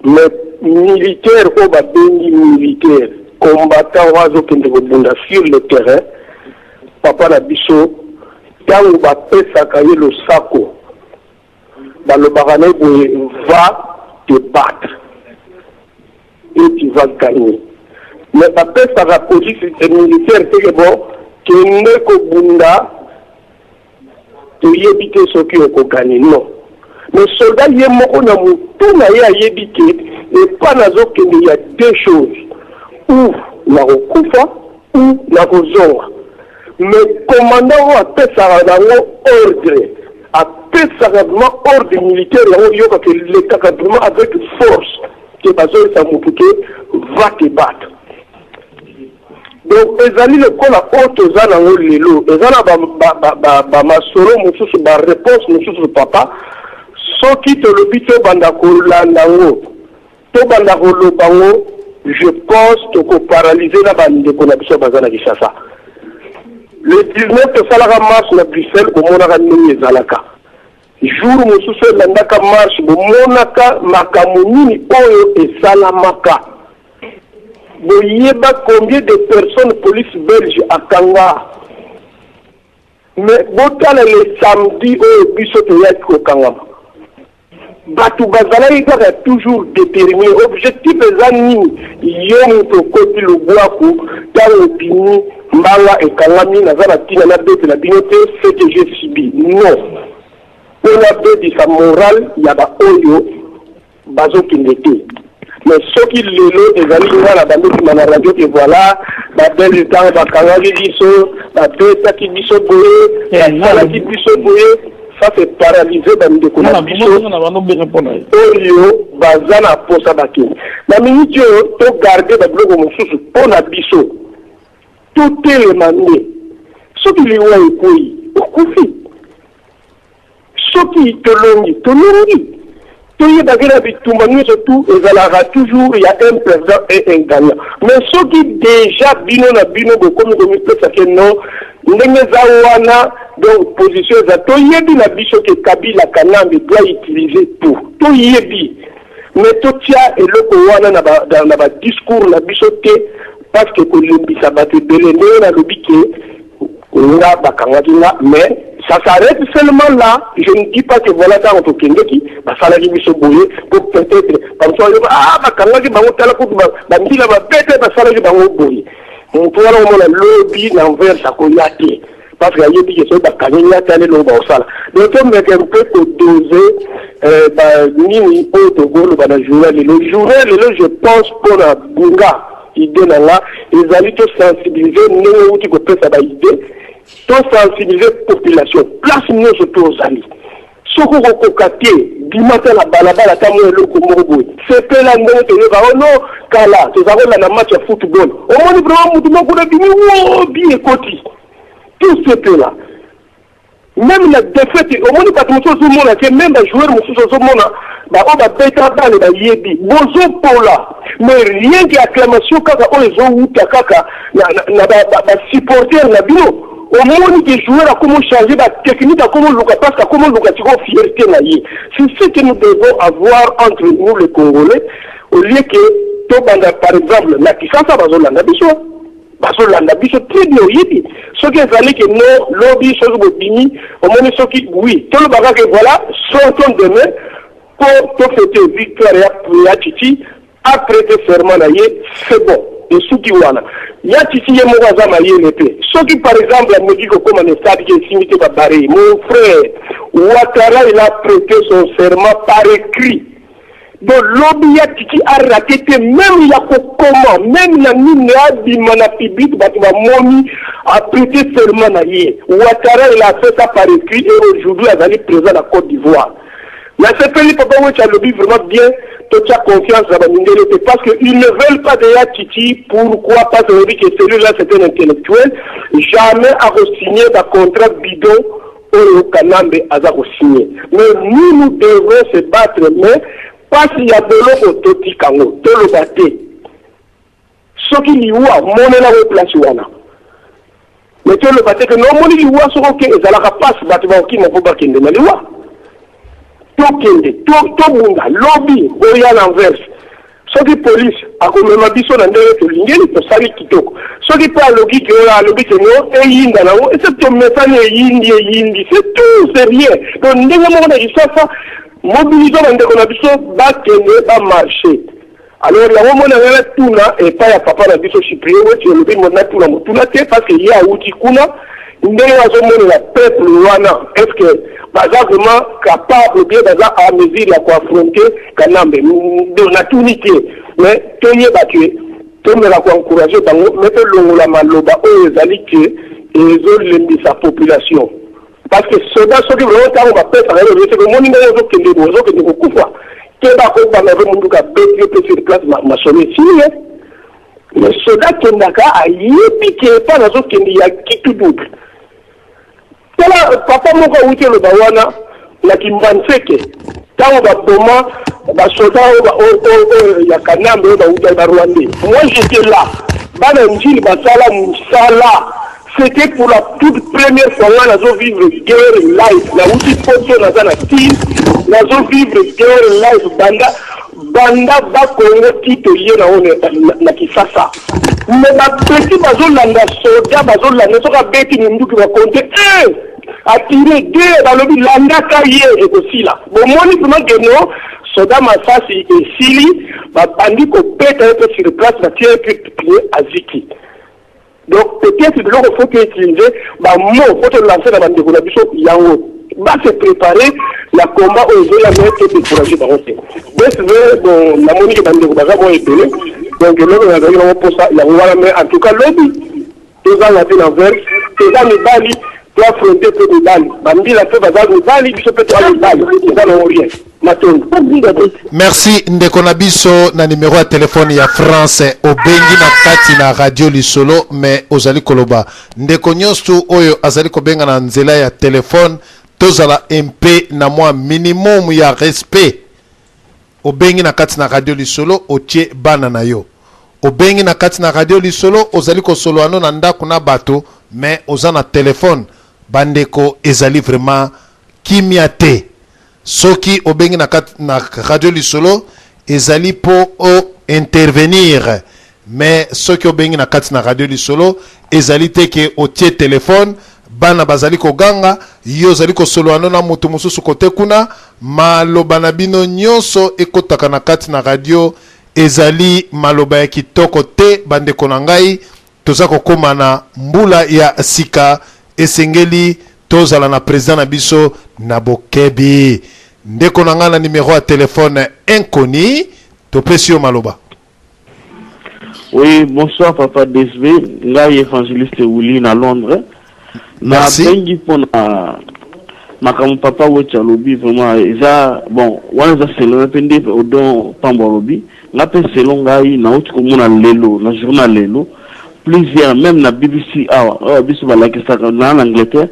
mais militaire oyo babengi militaire combattant oyo azokende kobunda sur le terrain papa na biso ntango bapesaka ye losako balobaka na ye boye va te battre et tu vas gagner mais bapesaka police militaire teke bon kende kobunda toyebi te soki okogane non mais soldat ye moko na motu na ye ayebi ke epa nazokende ya deux choses ou nakokufa ou nakozonga mais commandant oyo apesaka nango ordre apesaka vraiment ordre militaire yango yokaka elekaka vraiment avec force ke bazoyesa motu ke va te battre donc ezali lokola oyo toza nango lelo eza na bamasolo mosusu baréponse mosusu papa soki tolobi tobanda kolanda yango tobanda koloba yango je pense tokoparalyse na bandeko na biso baza na Kinshasa le 19 tosalaka marche na Bruxelles omonaka ndenge ezalaka jour mosusu elandaka marche bomonaka makambo nini oyo esalamaka boyeba combien de personnes police belge akanga mais botala le samedi oyo biso toyaki kokangama bato bazalaki kaka toujours déterminé objectif eza nini yo moto okoti lobwaku ntango obimi mbanga ekangami naza na ntina nabetela bino te ce que j'ai subi non mpona bedisa moral ya baoyo bazokende te mais soki lelo ezali ngana bandokima na radio ke voilà babelge ntango bakangaki biso babetaki biso boye basalaki biso boye ça c'est paralysé bandeko na biso oyo baza na posa bakende na miniti oyo togarde babiloko mosusu mpona biso totelema nde soki liwa ekoyi okufi soki tolongi toyebaki na bitumba nyonso tu ezalaka toujours ya un perdant et un gagnant mais soki déjà bino na bino bokomi komipesake non ndenge eza wana donc position eza toyebi na biso ke Kabila Kanambe doit utiliser tout toyebi mais totia eloko wana na badiscours na biso te parce que kolembisa bato ebele ndenge nalobi ke nga bakangaki nga mais ça s'arrête seulement là. Je ne dis pas que voilà dans notre Kengeki, ça l'a dit pour peut-être, comme ça, bakangaki bango tala pour bandila ba bête ba sala bango boye. On peut voir on a lobby l'envers ça koyate. Parce qu'il y a des choses bakangaki tala lo ba sala. Donc on met un peu ko doser nini au Togo ba na journal le journal je pense pour la bunga idée là ils allaient te sensibiliser nous outil ko pesa ba idée to sensibiliser la population place nous surtout aux amis soko kokokate dimata la balabala kamo eloko moko c'est pe la ndenge te ba non kala to zakola na match de football au moins vraiment mutu moko na bimi wo bi ekoti tout ce pe là même la défaite au moins pas tout ce monde que même les joueurs musu ce monde ba o ba beta bale ba yebi bozo pola mais rien que acclamation kaka o ezo uta kaka na ba supporter na bino au moins des joueurs à comment changer la technique à comment Luka parce que comment Luka tiko fierté na yi c'est ce que nous devons avoir entre nous les Congolais au lieu que to banda par exemple la Kinshasa bazolanda biso très bien yebi ce qui est allé que non lobby chose bobini au moins ce qui oui tout le bagage que voilà sortons demain pour to fêter victoire ya Titi après que serment na yi c'est bon et Suki wana ya Titi ye mo za ma yele pe soki par exemple me dit que comme on est stade qui simité ba baré mon frère Ouattara il a prêté son serment par écrit donc lobby ya Titi a raté même il y a comment même nani na nini abima na public batu ba momi a prêté seulement na yé. Ouattara il a fait ça par écrit et aujourd'hui azali présent à Côte d'Ivoire. Mais c'est que papa Wetch a lobby vraiment bien, tu as confiance dans Bandingele parce qu'ils ne veulent pas de Titi. Pourquoi? Parce qu'on dit que celui-là c'est un intellectuel. Jamais à re-signer un contrat bidon au Kanambe à re-signer. Mais nous devons se battre, mais pas s'il y a de l'eau au Toti Kango, tout le bâté. Ce qui y a, mon est place ouana. Mais tout le bâté que non, mon y a, ce qu'on est, ils allaient pas se battre, qui m'ont pas qu'il ne l'a. Tokende, Tobunga, lobby, Boyan Anvers. Ce qui police, à comme ma biso dans le lingeli, pour salir kitoko. Ce qui pas logique, la lobby que non, et yinda là, et c'est ton message yindi, c'est tout, c'est rien. Donc, nous devons ça, mobilisons dans le biso, battre, pas marcher. Alors, la woman a tout là, et pas à papa na biso Cyprien, tu le dis, mon tout là, tout là, parce qu'il y a outil kuna, nous devons la peuple wana, est-ce que, vraiment capable bien à mesure à affronter Kanambe. Nous avons tout niqué. Mais tout est battu. Tout le monde a encouragé. Mais tout le maloba aux alliés et les sa population. Parce que ceux qui vraiment va faire ça, c'est que mon numéro qui est besoin que nous couvre. Qui va faire dans le monde qui a béni sur place ma sonné signé. Mais ceux qui n'ont pas à y piquer pas dans ce qu'il y a qui tout double. Papa moko wuti le bawana la kimbanseke tango ba boma ba soda ya Kanambe ba wuti ba Rwanda. Moi j'étais là. Bana njili basala musala. C'était pour la toute première fois là nous vivre guerre live. La wuti poto na zana team nous vivre guerre live banda ba Congo kito yé na Kisasa. Mais ba petit bazolanda soda bazolanda soka beti munduki ba compter attirer deux dans le landa kaye et aussi là bon moi ni comment que non soda masasi et sili ba bandi ko pète un peu sur place va tirer pied aziki. Donc peut-être que l'on faut utiliser bah moi faut te lancer dans la décoration yango va se préparer la combat aux la mettre pour décourager dans le mais bon la monique dans le baza bon épelé donc là on a gagné pour ça il y a mais en tout cas lobby tous en la ville envers tous dans les bali pour affronter peu de bali bambi la fait baza de bali qui se peut aller bali ça non rien maton. Merci ndeko na biso na numéro ya téléphone ya France obengi na kati na radio lisolo mais ozali koloba ndeko nyosu oyo azali kobenga na nzela ya téléphone tozala MP na moi minimum ya respect obengi na kati na radio lisolo otie bana na yo obengi na kati na radio lisolo ozali ko solo ano na ndako na bato mais oza na téléphone bandeko ezali vraiment kimia te soki obengi na kati na radio lisolo ezali po o intervenir mais soki obengi na kati na radio lisolo ezali te ke otie téléphone bana bazali koganga yo zali ko solo ano na moto mususu kote kuna maloba na bino nyonso ekotaka na kati na radio ezali maloba ya kitoko te bandeko na ngai toza kokoma na mbula ya sika esengeli tozala na président na biso na bokebi ndeko na nga na numéro ya téléphone inconnu topesi yo maloba. Oui, bonsoir papa DSV, là évangéliste Willy à Londres. Merci. Na bengi pona makamu papa Wetch alobi vraiment eza bon wana za selon pende odon pambo alobi na pe selon ngai na uti komona lelo na journal lelo plusieurs même na BBC awa biso balakisa na Angleterre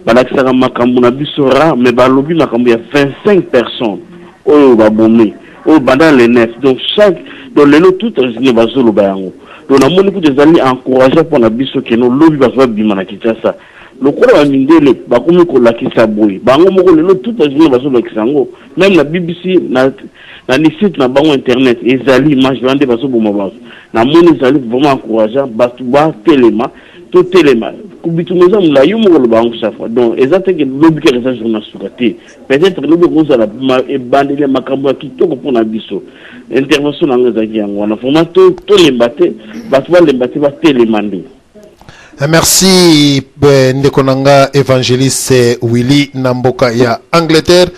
balakisa makambu na biso ra mais balobi makambu ya 25 personnes oyo babomé oyo banda les 9 donc chaque dans lelo tout les bazolo bayango donc na moni ku des alliés encourager pour na biso que no lobi bazwa bima na Kinshasa lokola ba mindele bakomi ko lakisa boy bango moko lelo tout les bazolo kisango même la BBC na ni site na bango internet ezali image bande baso boma baso na moni ezali vraiment encourageant batu ba telema to telema kubitumeza mla yo moko bango safa donc ezate que lobi que les journalistes sukate peut-être lobi ko za la bandele makambo ya kitoko pona biso intervention na ngazaki yango na vraiment to lembate batu ba lembate ba telemande. Merci ndeko nanga évangéliste Willy Namboka ya Angleterre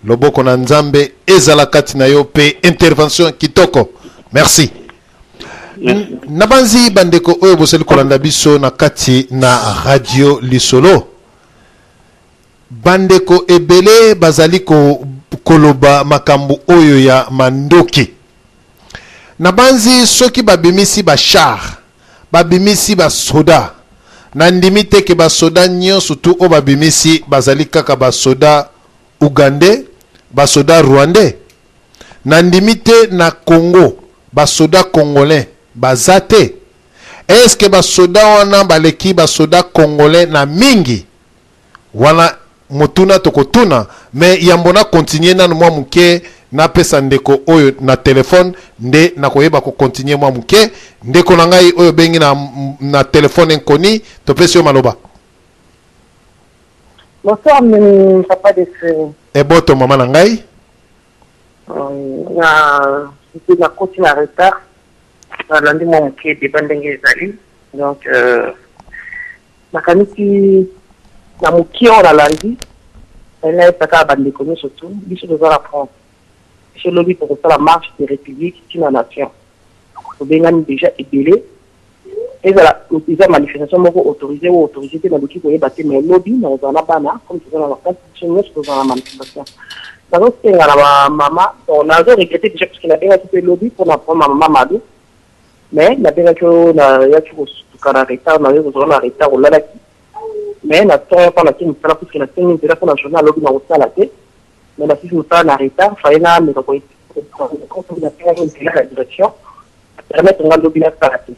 loboko na nzambe ezala kati na yo pe intervention kitoko. Merci. Merci. Nabanzi bandeko oyo boseli kolanda biso na kati na radio Lisolo. Bandeko ebele bazali koloba makambu oyo ya mandoki. Nabanzi soki babimisi ba char, babimisi ba soda. Nandimite ke ba soda nyonso tu o babimisi bazali kaka ba soda Ugandais, ba soda Rwandais. Nandimite na Congo, ba soda Congolais, bazate. Est-ce que ba soda wana baleki ba soda Congolais na mingi? Wana motuna tokotuna, mais yambona continuer na mwa muke na pesa ndeko oyo na telefone nde na koyeba ko continuer mwa muke ndeko na ngai oyo bengi na telefone nkoni to pesi yo maloba. Bonsoir, papa de frère. Et boto maman na ngai. Na continue en retard. Lundi mon muke de bandenge ezali. Donc makanisi na muke on a lundi. Elle est pas bandeko nous surtout. Biso de la France. Chez lobby pour faire la marche des républiques qui la nation. Au Bengani déjà ébélé. Et ils ont manifestation autorisée ou autorisée dans l'équipe où ils battent mais lobby dans un abana comme tu dans la constitution dans la manifestation. Donc c'est la maman on a regretté déjà parce qu'il a bien fait lobby pour la prendre maman Madou. Mais la bien que na ya tu kana retard na yo na retard au là mais na temps pas la team parce que la team déjà pour la journée lobby na au sala té. Mais la fille nous parle en retard, il faut mais quand on a fait la direction, permettre un lobby installatif.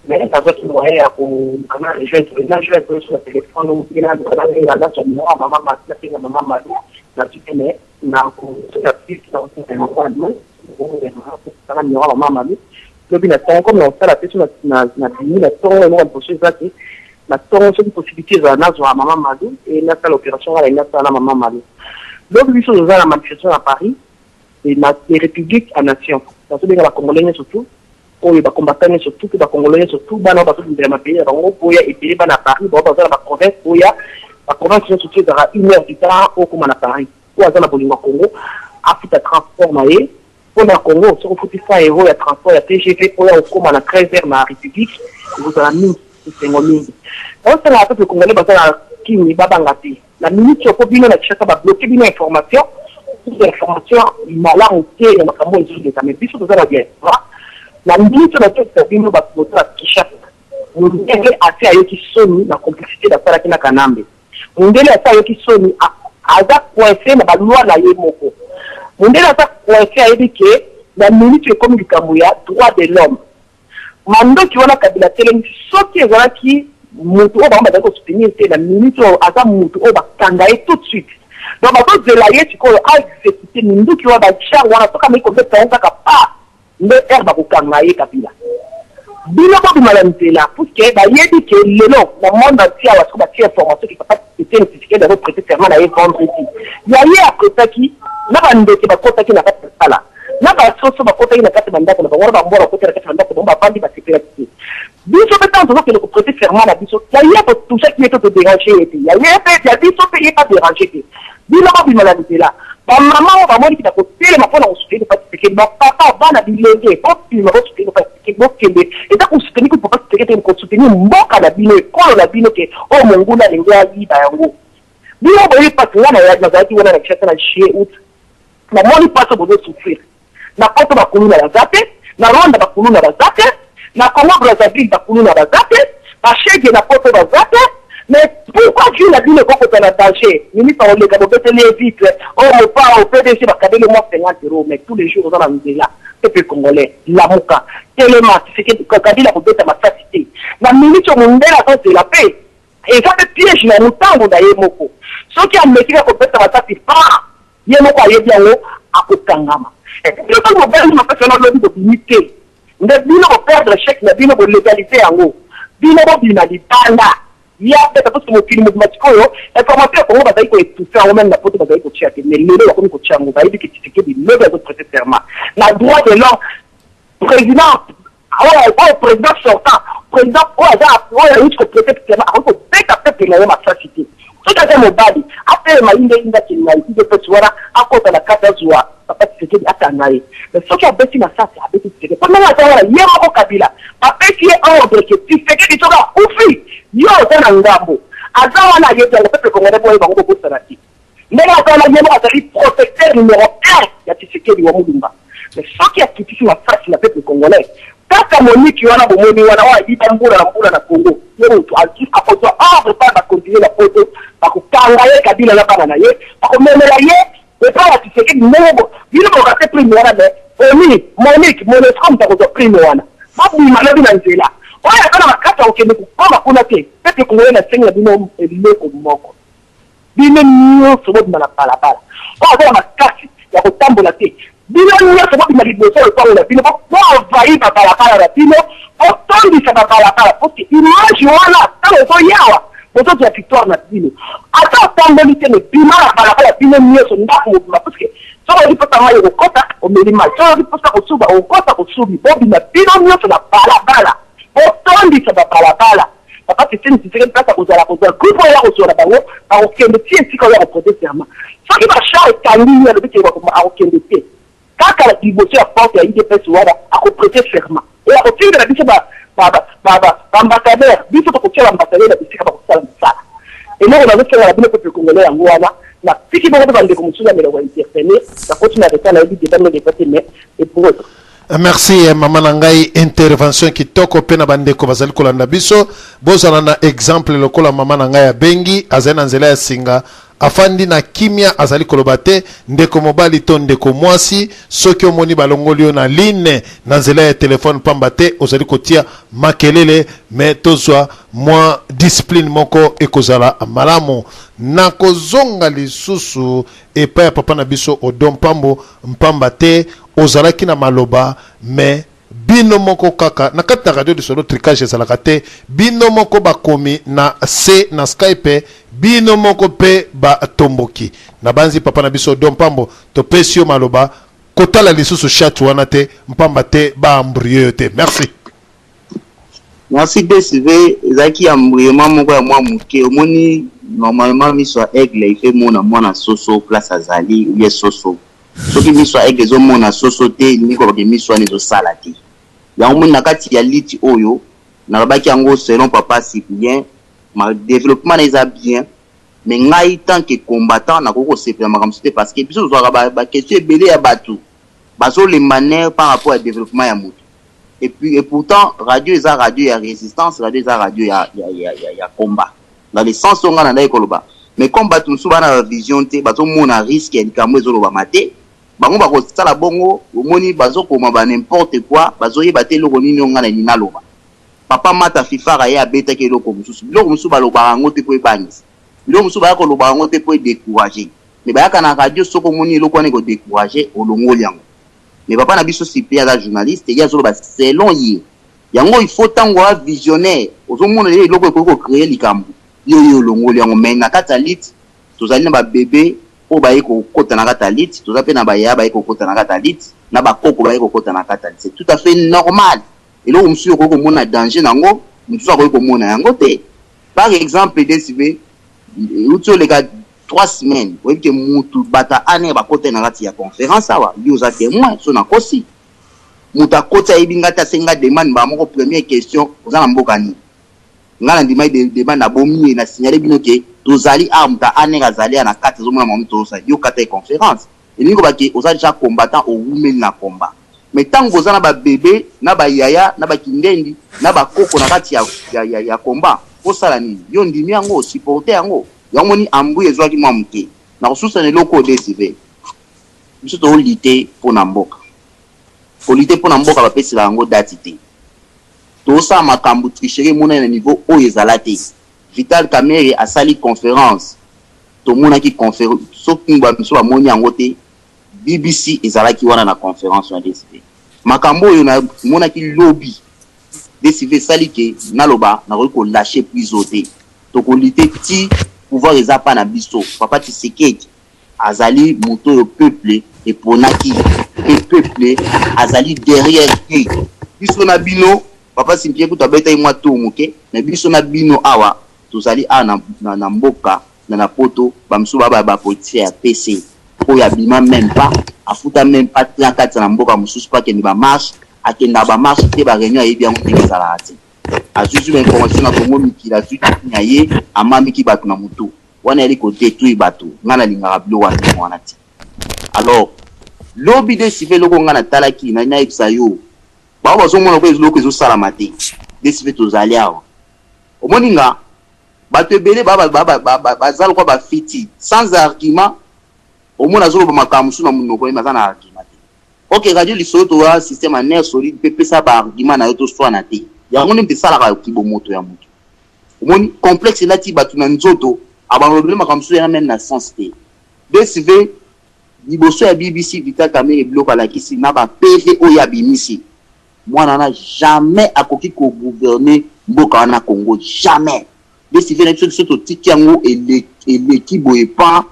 Mais ça veut dire qu'on a rejoint sur le téléphone, il a maman donc, nous sommes dans la manifestation à Paris, et les républiques à nation. Dans ce cas, la Congolais surtout, ou les combattants surtout, les Congolais surtout, dans le pays, pour y aller à Paris, dans la province, où il y a la province surtout dans 1 heure du temps, au comme à Paris, ou à la Bolivie Congo, à tout à transport, pour le Congo, sur 100 €, il y a transport, il y a TGV, pour y aller comme à la 13 heures dans la République, vous avez mis, c'est un homme. Donc, c'est la peuple congolais, qui n'est pas bangati. La minute où on peut bloquer une information, toute information, malheur ou il y a un peu de mais puis surtout la guerre. La minute où on va bloquer la Kinshasa, on est assez à eux qui sont la complicité d'affaires avec la Kanambe. On est assez à eux qui sont à coincé dans la loi de la Yemoko. On est assez coincé à eux que la minute où comme du Kamouya, droit de l'homme. Mando qui va la Kabila Télé, sauf qu'il y a qui mutu oba on va soutenir la minute asa mutu oba kangaye tout de suite donc bazo zelaye tiko a exécuter mindu ki wa ba cha wana toka mai ko beta onka ka pa ne herba ko kangaye kapila bino ko bimalantela pour que ba yedi ke lelo na monde entier wa ko ba tie information qui pas été notifié de reprêter serment na vendredi ya ye akota ki na ba ndeke ba kota ki na ka sala na ba soso ba kota ki na ka banda ko ba ngora ba mbora ko tere ka banda ko ba bandi ba sécurité biso peut-être que le prêter serment la biso il y a tout ça qui est tout déranger il y a biso payé pas déranger bilo ba bimalante là ba maman ba moni ki ta ko tele ma pona usufiri pas que ba papa ba na bilenge ko ki ma usufiri pas que bo kende et ta ko usufiri ko pas que te ko usufiri mboka na bino ko na bino ke o monguna lenga yi ba yango bilo ba yi pas na ya na zaki wana na kishata na shie ut na moni pas ko bo usufiri na poto ba kuluna la zape na Rwanda ba kuluna la zape na Congo Brazzaville bakulu na bazate bachege na poto bazate mais pourquoi Dieu n'a dit le coco dans le danger ministre on les gars les vite oh mon pas au PDG va cadeau le mois 50 € mais tous les jours dans la là peuple congolais la moka tellement c'est que Kabila ko beta masasité na ministre mondela ça c'est la paix et ça fait piège na mutango da yemoko ce qui a metti ko beta masasité pas yemoko ayebi yango akokangama et puis le gouvernement m'a fait un lobby de unité nde bino ko perdre chèque na bino ko légalité yango bino ko bina libanda ya peut-être parce que mo film automatique yo information ko ba dai ko tout ça même na poto ba dai ko chia mais lelo ko ko chia ngo ba ibi ki tike bi lelo ko prêter serment la droit de l'homme président oh président sortant président oh ya il ko prêter serment ko beta peut na ma société tout à fait mo badi après ma inda ki na ide ko tswara akota la kata zuwa papa tike atanaye mais ce qui a bêti na ça c'est a bêti tike Pendant la temps, il y a un Kabila. Papa qui est ordre que tu fais que tu sois oufi. Yo, c'est un ngambo. Avant, on a dit que le peuple congolais pour les banques de Sanati. Mais là, on a dit que le protecteur numéro 1, il y a Tshisekedi Wamudumba. Mais ce qui a quitté sur la face du peuple congolais, kaka Monique wana bomoni wana wa yita mbula na Congo yero to akoto ordre pas ba continuer la photo ba ko kanga ye Kabila na bana ye ba ko memela ye et pas la Tshisekedi ngo bino ko ka prime wana me oni Monique comme ta ko prime wana ba bu ma na bina nzela oya kana makata okende ku koma kuna te pete congolais na senga bino eloko moko bino nyoso bo na balabala o kana makati ya kotambola te bino nyoso bo na liboso le temps la bino ko envahir ba balabala la bino o tondi sa ba balabala parce que image wana tango to yawa boto ya victoire na bino ata tamboli te ne bima la balabala bino nyoso ndako mo parce que so on dit pas mayo ko kota o melima so on dit pas ko suba o kota ko subi bobi na bino nyoso na balabala o tondi sa ba balabala papa te tini tsike mpata ko zala ko zala grupo ya ko zala bango ba o kende tie tsika ya ko protester so ki ba sha tangi ya le bite ko ma o kende te kaka la diboso ya porte ya IDPS wala ako prêter serment et ako tindi na biso ba ambassadeur biso ko tshela ambassadeur na bisika ba ko sala msala et non on a fait la bino peuple congolais yango wana na tiki ba ko bande ko musula melo wa interpeller ça continue avec ça na bi débat de débat mais et pour autre. Merci Maman Nangai, intervention qui toko pena bande ko bazali kolanda biso bozana na exemple lokola Maman Nangai ya bengi azena nzela ya singa afandi na kimia azali kolobate ndeko mobali to ndeko mwasi soki omoni balongolio na ligne na nzela ya telefone pambate ozali kotia makelele me tozwa mwa discipline moko ekozala malamu na kozonga lisusu epa ya papa na biso Odon Pambo mpambate ozalaki na maloba me bino moko kaka na kati na radio de solo tricage ezalaka te bino moko bakomi na C na Skype bino moko pe ba tomboki na banzi papa na biso Odon Pambo to pesio maloba kotala lisusu chat wana te mpamba te ba embryo te. Merci DCV ezaki embryo moko ya mwa muke omoni normalement miso aigle il fait mona soso place azali ou soso soki miso aigle zo mona soso te niko ba miso ani zo sala te ya omoni na kati ya liti oyo na baki yango selon papa si bien ma développement les bien mais ngai tant que combattant na koko sepela makamso te parce que biso zo ba question belé ya batu bazo les manières par rapport au développement ya mutu et pourtant radio eza radio ya résistance radio eza radio ya combat dans le sens où on a koloba mais comme batu musu bana vision te bazo mona risque ya likambo ezoloba mate bango bako sala bongo omoni bazo koma ba n'importe quoi bazo yeba te loko nini ngana ni naloba papa mata fifara ya beta ke loko musu baloba ngo te po ebangisa loko musu ba ko loba ngo te po décourager mais ba kana radio soko moni loko ne ko décourager olongoli yango mais papa na biso si pia la journaliste ya zolo ba selon yi yango il faut tango a visionnaire ozomona le loko ko créer likambo yo olongoli yango mais na kata lit tozali na ba bébé o ba yiko kota na kata lit tozape na ba ya ba yiko kota na kata lit na ba koko ba yiko kota na kata lit c'est tout à fait normal et là monsieur ko mona danger nango mutusa ko mona yango te par exemple DCV uto les gars 3 semaines oui que mutu bata ane ba kota na kati ya conférence awa yo za témoin so na kosi muta kota ibinga ta senga demande ba moko première question ozana mboka ni ngala ndima de na bomi na signaler bino ke tozali amta ane gazali na kati zo mona momito sa yo kata conférence et ningo ba ke ozali ja combattant au women na combat mais tango ozana ba bébé na ba yaya na ba kindendi na ba koko na kati ya combat osala nini yo ndimi yango supporter yango yango ni ambu ezwaki mwa mke na kosusa ne loko DCV biso to lité pona mboka polité pona mboka ba pesela yango dati te to sa makambu tricherie mona na niveau oyo ezala te Vital Kamerhe asali conférence to mona ki conférence soki ba miso ba moni yango te BBC ezalaki wana na conférence na DCV makambo oyo na mona ki lobby DCV sali ke naloba na ko lâcher prise te to ko lité ti pouvoir ezapa na biso papa Tshisekedi azali moto yo peuple et ponaki le peuple azali derrière lui biso na bino papa simpie kuta beta imwa to moke na biso na bino awa tozali na mboka na poto bamsu ba politique ya PC oya bima même pas afuta même pas 34 na mboka mususu pa ke ni ba marche akenda ba marche te ba réunion et bien on ezala ati azuzu information na Congo mikila azuzu nyaye amami ki batu na mutu wana eli côté tout batu ngana linga blo wana ti alors lobby de civil loko ngana talaki na nya ibsayo ba ba zo mona ko ezoloko ezo sala mate de civil to zaliao omoninga bato ebele bazalo kwa bafiti sans argument omona zolo ba makamusu na munoko e mazana argument ok radio lisoto wa système en air solide pepe sa ba argument na yoto swana te ya ngone mpesala ka kibomoto ya mutu omoni complexe lati batu na nzoto abandonner makamusu ya même na sens te DSV liboso ya BBC Vital Kamerhe bloka la kisi na ba PV o ya bimisi mwana na jamais akoki ko gouverner mboka na Congo jamais DSV na biso to tikiango et l'équipe boye pas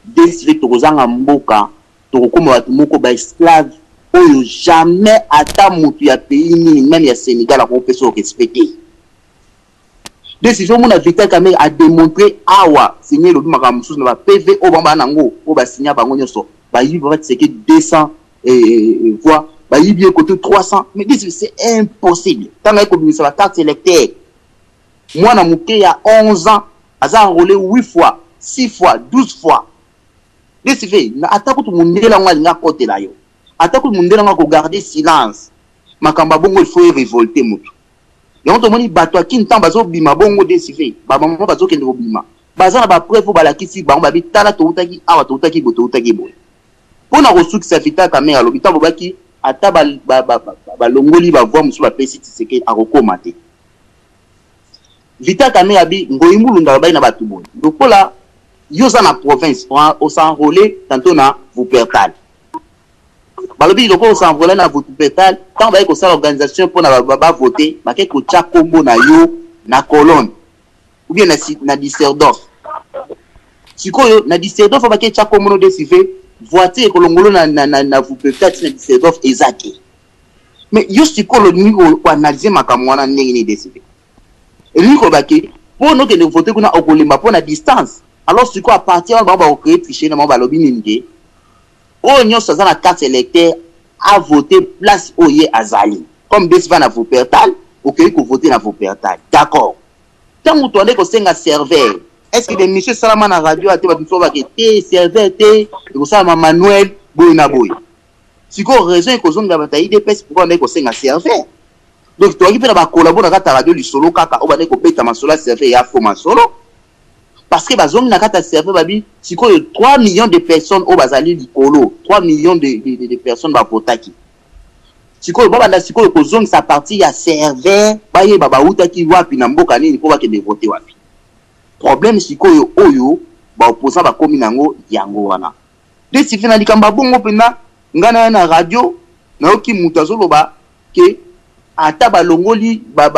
DSV to kozanga mboka to kokoma batu moko ba esclave oyo jamais ata mutu ya pays ni même ya Sénégal a ko peso respecter décision mon Vital Kamerhe a démontré awa signé le makamusu na ba PV o bamba nango o ba signer bango nyoso ba yibi va c'est que 200 voix ba yibi côté 300 mais c'est impossible tant que communiste la carte électeur moi na muke ya 11 ans aza enrôlé 8 fois 6 fois 12 fois décivé na atako to mundela ngwa linga kote la yo atako mundela ngwa ko garder silence makamba bongo il faut révolter mutu donc to moni bato akinta bazo bima bongo décivé ba maman bazo kende bima baza na ba preuve ba la kisi ba bi tala to utaki awa to utaki boto utaki bo pona ko succès Vital Kamerhe alobi ta bobaki ata ba longoli ba voix musu ba pesi tiseke akokoma te Vital Kamerhe abi ngoyi mulunda ba na batu bo lokola yoza na province on s'enrôler tantôt na Wuppertal balobi loko on s'enrôler na Wuppertal tant ba ko sa organisation pour na ba voter ba ke ko tcha kombo na yo na colonne ou bien na Düsseldorf sikoyo na Düsseldorf ba ke tcha kombo no décivé voiture ko longolo na Wuppertal na Düsseldorf ezaki mais yo sikolo ni ko analyser makamwa na ndenge ni décivé et lui ko ba ke pour no ke ne voter kuna okolimba pour na distance alors si quoi à partir de ba créer fichier na ba lobi ninde o nyonso za na carte électeur a voté place oye azali comme des va na Wuppertal OK ko voter na Wuppertal d'accord tant muto ande ko senga serveur est-ce que des monsieur salama na radio a te ba tso ba ke te serveur te ko salama Manuel boy na boy si ko raison ko zonga ba ta IDPS pour ande ko senga serveur donc to ngi ba collaborer na radio lisolo kaka o ba ne ko peta masola serveur ya fo masolo parce que bazong na kata serveur babi siko 3 millions de personnes au bazali likolo 3 millions de personnes ba votaki siko baba na siko ko zong sa partie ya serveur baye baba utaki wapi na mboka nini ko ba ke de voter wapi problème siko oyo ba opposant ba komi nango yango wana de sifina likamba bongo pena ngana na radio na oki mutazo loba ke ata ba longoli ba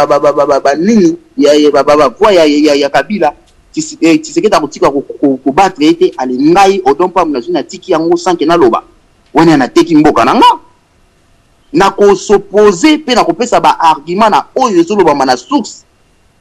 nini ya baba voix ya Kabila tiseke ta kotika ko battre ete alingai odompa mnazuna tiki yango sanke na loba wona na teki mboka nanga na ko s'opposer pe na ko pesa ba argument na oyo zoloba mana source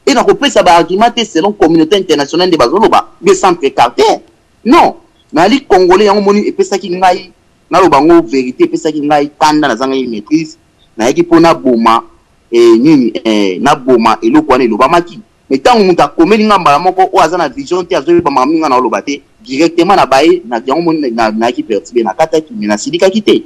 et na ko pesa ba argument selon communauté internationale de bazoloba be centre carter non na li congolais yango moni epesa ki ngai na loba ngo vérité pesa ki ngai tanda na zanga maîtrise na yaki pona boma nini na boma eloko wana loba maki mais tant on t'a commis ngamba moko o azana vision te azoyi ba maminga na lobate directement na baye na yango na ki pertibe na kata ki na sidika kité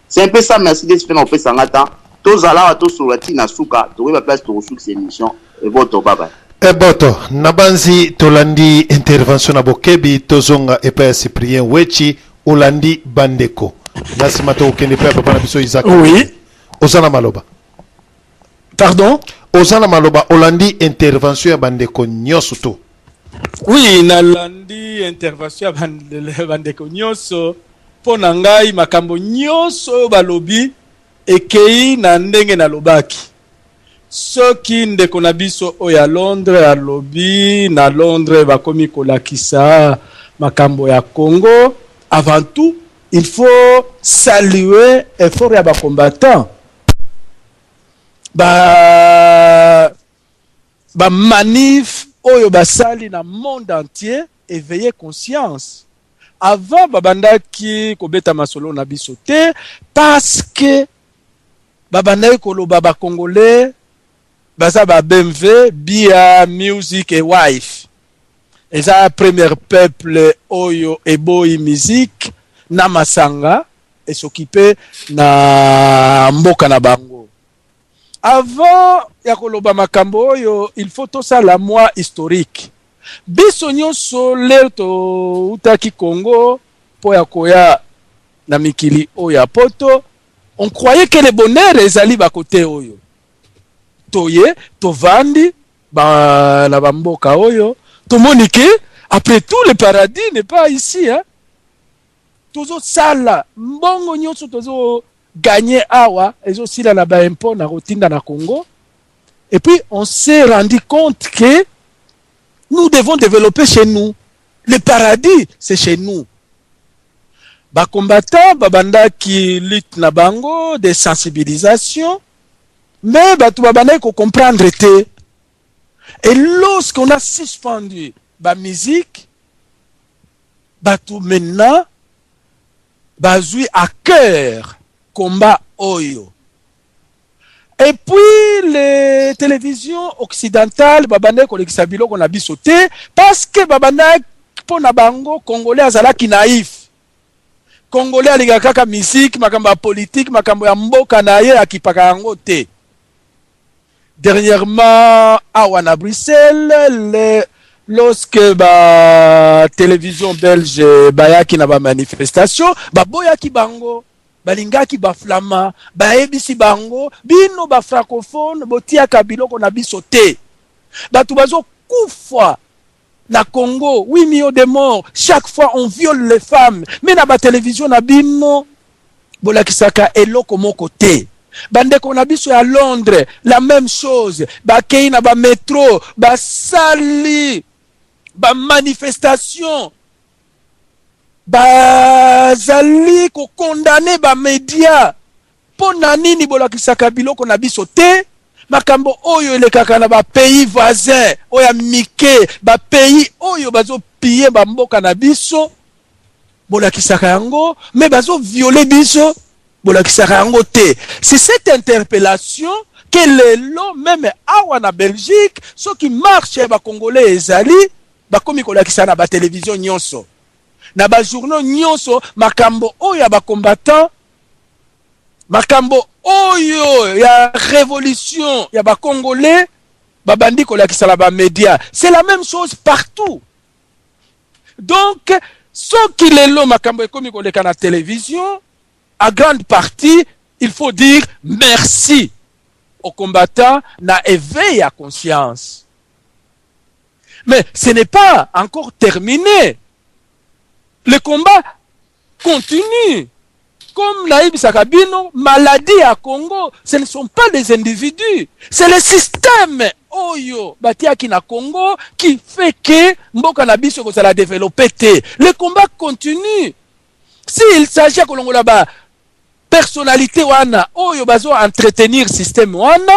c'est un peu ça merci de se faire on fait ça ngata to zala to surati na suka to ba place to ressources cette émission et votre baba boto nabanzi tolandi intervention na bokebi tozonga epa Cyprien Wechi olandi bandeko nasima to kende pa papa na biso Isaac oui osana maloba pardon Ozana maloba olandi intervention ya bandeko nyoso to. Oui, nalandi intervention ya bandeko nyoso pona ngai makambo nyoso balobi ekei na ndenge na lobaki. Soki ndeko na biso oya Londres alobi na Londres bakomi kolakisa makambo ya Congo, avant tout il faut saluer effort ya ba combattants. Ba manif oyo basali na monde entier éveiller conscience avant babandaki kobeta masolo na biso te parce que babandaki koloba ba Congolais baza ba BMW Bia Music et Wife eza premier peuple oyo eboyi musique na masanga et s'occuper na mboka na bango. Avant ya koloba makambo oyo il faut tout ça la moi historique. Biso nyonso leo to utaki Congo po ya koya na mikili oyo poto on croyait que le bonheur ezali ba côté oyo. Toye tovandi ba na bamboka oyo to monique après tout le paradis n'est pas ici hein. Tozo sala mbongo nyonso tozo gagner awa ezo sila na ba impôt na rotinda na Congo. Et puis on s'est rendu compte que nous devons développer chez nous. Le paradis c'est chez nous. Ba combattants babanda qui lutte na bango de sensibilisation mais batu babanda ko comprendre te. Et lorsqu'on a suspendu ba musique batu maintenant bazui à cœur combat oyo. Et puis les télévisions occidentales babanda ko lekisa biloko na biso te parce que babanda pona bango congolais azalaki naïf. Congolais alinga kaka musique makambo politique makambo ya mboka na ye akipaka yango te. Dernièrement à Bruxelles lorsque ba télévision belge bayaki na ba manifestation ba boyaki bango balingaki ba flama ba ebisi bango bino ba francophone botiaka biloko na biso te batu bazo kufa na Congo 8 millions de morts chaque fois on viole les femmes mais na ba télévision na bino bolakisaka eloko moko te. Bandeko na biso à Londres la même chose ba kei na ba métro ba sali ba manifestation ba zali ko condamner ba média pona nini bolakisaka biloko na biso te makambo oyo elekaka na ba pays voisins oya mike ba pays oyo bazo piller ba mboka na biso bolakisaka yango mais bazo violer biso bolakisaka yango te. C'est cette interpellation que le long même awa na Belgique ceux qui marchent ba congolais ezali ba komi kolakisa na ba télévision nyonso na ba journaux nyonso makambo oyo ba combattants makambo oyo ya révolution ya ba congolais ba bandi kolakisa la ba média. C'est la même chose partout. Donc ceux qui le long makambo komi koleka na télévision à grande partie, il faut dire merci aux combattants na éveil à conscience. Mais ce n'est pas encore terminé. Le combat continue. Comme Naïb Sakabino, maladie à Congo, ce ne sont pas des individus. C'est le système Oyo Batiaki na Congo qui fait que Mboka Nabiso ko la développer. Le combat continue. S'il s'agit que l'on là-bas personnalité wana oyo bazo entretenir système wana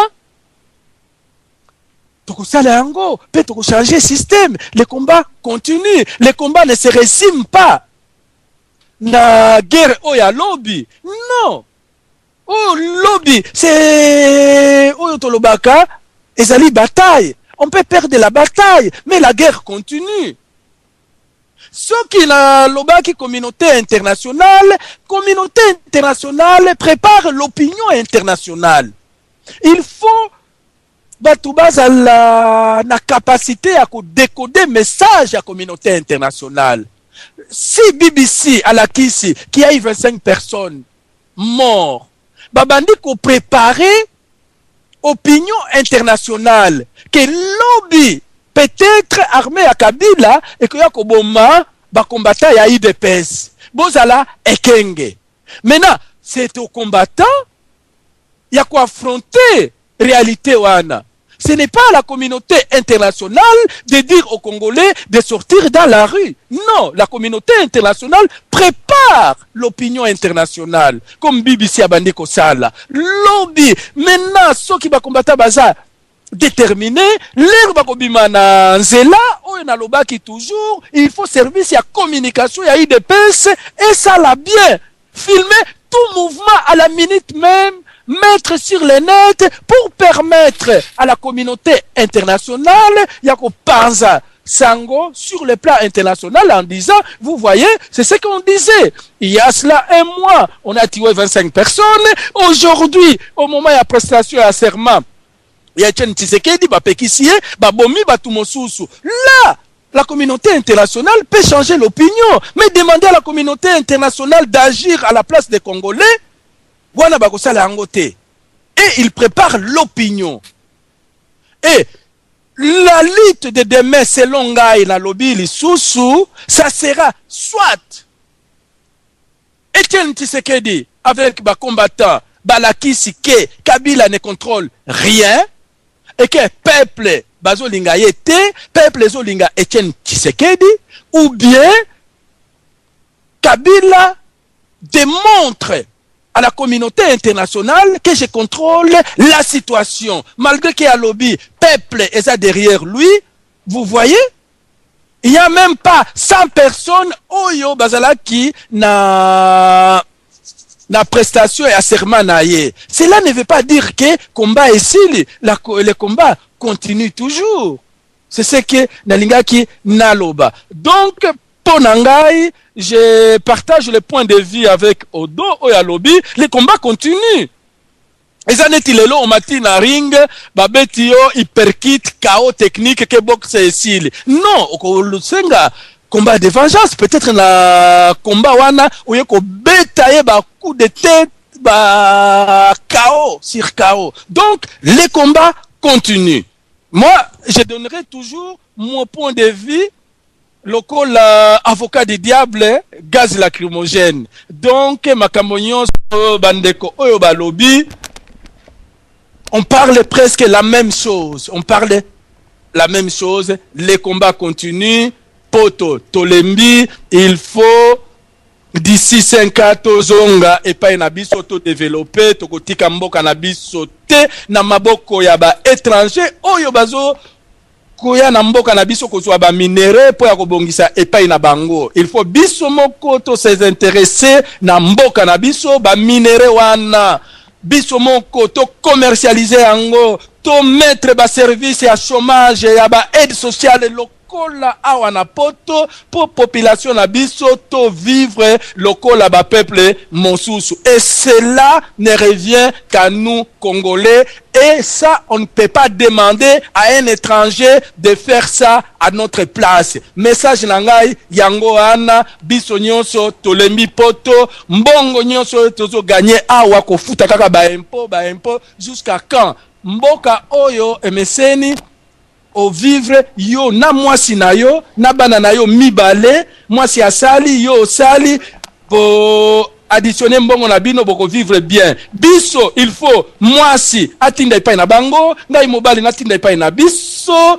toko sala yango pe toko changer système. Le combat continue. Le combat ne se résume pas na guerre oya lobby. Non. Oh lobby c'est oyo tolobaka ezali bataille. On peut perdre la bataille mais la guerre continue. Ce qui la lobaki communauté internationale prépare l'opinion internationale. Il faut batubaza la capacité à décoder message à la communauté internationale. Si BBC à la Kisi qui a eu 25 personnes mortes, babandi ko préparer opinion internationale que lobby peut-être armée à Kabila et que Yakoboma va combattre à IDPS. Bozala ekenge. Maintenant, c'est aux combattants, il y a quoi affronter réalité wana. Ce n'est pas à la communauté internationale de dire aux Congolais de sortir dans la rue. Non, la communauté internationale prépare l'opinion internationale. Comme BBC Abandi Kosala. Lobby. Maintenant, ceux qui vont combattre Baza déterminé, l'air bakobima na nzela, oyo na lobaki toujours, il faut service ya communication ya IDPS et ça l'a bien filmé tout mouvement à la minute même mettre sur le net pour permettre à la communauté internationale, Yako Panza Sango, sur le plan international, en disant, vous voyez, c'est ce qu'on disait. Il y a cela un mois, on a tué 25 personnes. Aujourd'hui, au moment de la prestation à serment, il y a Etienne Tshisekedi, Bapekisie, Babomi, Batumosusu. Là, la communauté internationale peut changer l'opinion, mais demander à la communauté internationale d'agir à la place des Congolais, Wana Bakosala Angote. Et il prépare l'opinion. Et la lutte de demain, selon Ngai, na lobby, Lisusu, ça sera soit Etienne Tshisekedi avec les combattants, Balakisi, que Kabila ne contrôle rien, et que peuple Bazolinga Yete, peuple Zolinga Etienne Tshisekedi, ou bien Kabila démontre à la communauté internationale que je contrôle la situation. Malgré qu'il y a lobby, peuple est ça derrière lui, vous voyez, il n'y a même pas 100 personnes Oyo Bazalaki na prestation et à serment naïe. Cela ne veut pas dire que combat ici, le combat continue toujours. C'est ce que Nalingaki Naloba. Donc, Ponangai, je partage le point de vue avec Odo Oyalobi, les combats continuent. Et ça n'est pas au matin na ring, babetio hyperkit chaos technique que boxe ici. Non, au senga combat de vengeance, peut-être na combat wana où yeko betaye ba coup de tête, ba chaos sur chaos. Donc les combats continuent. Moi, je donnerai toujours mon point de vue. Local avocat du diable, gaz lacrymogène. Donc, Makamonion, Bandeko, Oyoba Lobby, on parle presque la même chose. On parle la même chose. Les combats continuent. Poto, Tolembi, il faut d'ici 5 ans, Tozonga, et pas un abyss auto-développé, Tokotika Mboka nabiso te, Namaboko yaba étranger, Oyobazo, Koya na mboka na biso kozwa ba minéraux po ya kobongisa epai na bango. Il faut biso moko to se intéresser na mboka na biso ba minéraux wana. Biso moko to commercialiser yango, to mettre ba service ya chômage ya ba aide sociale lokola awa na poto pour population na biso to vivre lokola ba peuple mosusu. Et cela ne revient qu'à nous Congolais. Et ça, on ne peut pas demander à un étranger de faire ça à notre place. Message nangai, yango ana, biso nyonso, tolembi poto, mbongo nyonso, tozo gagner awa kofuta kaka ba impôt, jusqu'à quand? Mboka oyo, emeseni, au vivre, yo, na mwasi na yo, na bana na yo, mibale, mwasi asali, yo sali, po additionner mbongo na bino boko vivre bien. Biso, il faut mwasi atinda ipai na bango, ngai mobali natinda ipai na biso,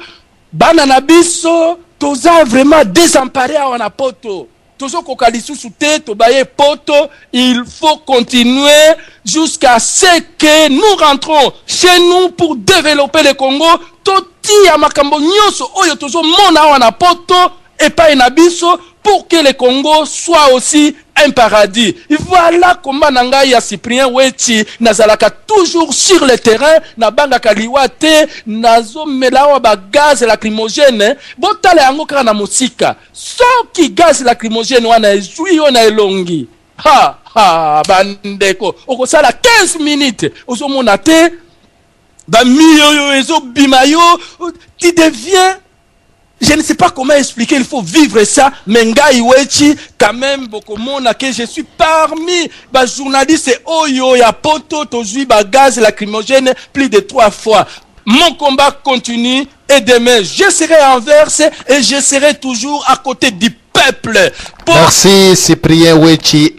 bana na biso, toza vraiment désemparé awa na poto. Tozo kokalisu sute, tobaye poto, il faut continuer jusqu'à ce que nous rentrons chez nous pour développer le Congo. Toti ya makambo nyoso oyo tozo mona awa na poto, epai na biso, pour que le Congo soit aussi un paradis. Et voilà comment Nanga ya Cyprien Wechi nazalaka toujours sur le terrain na banga kaliwate nazo melawa ba gaz lacrymogène botale yango kaka na musika soki gaz lacrymogène wana ezui yo na elongi bandeko okosala 15 minutes ozomona te ba miyo ezo bimayo tu deviens. Je ne sais pas comment expliquer, il faut vivre ça. Mais Ngai Wechi, quand même, beaucoup monde que je suis parmi les journalistes Oyo, ya poto, tozui, gaz lacrymogène plus de 3 fois. Mon combat continue et demain, je serai en verse et je serai toujours à côté du peuple. Merci Cyprien Wechi.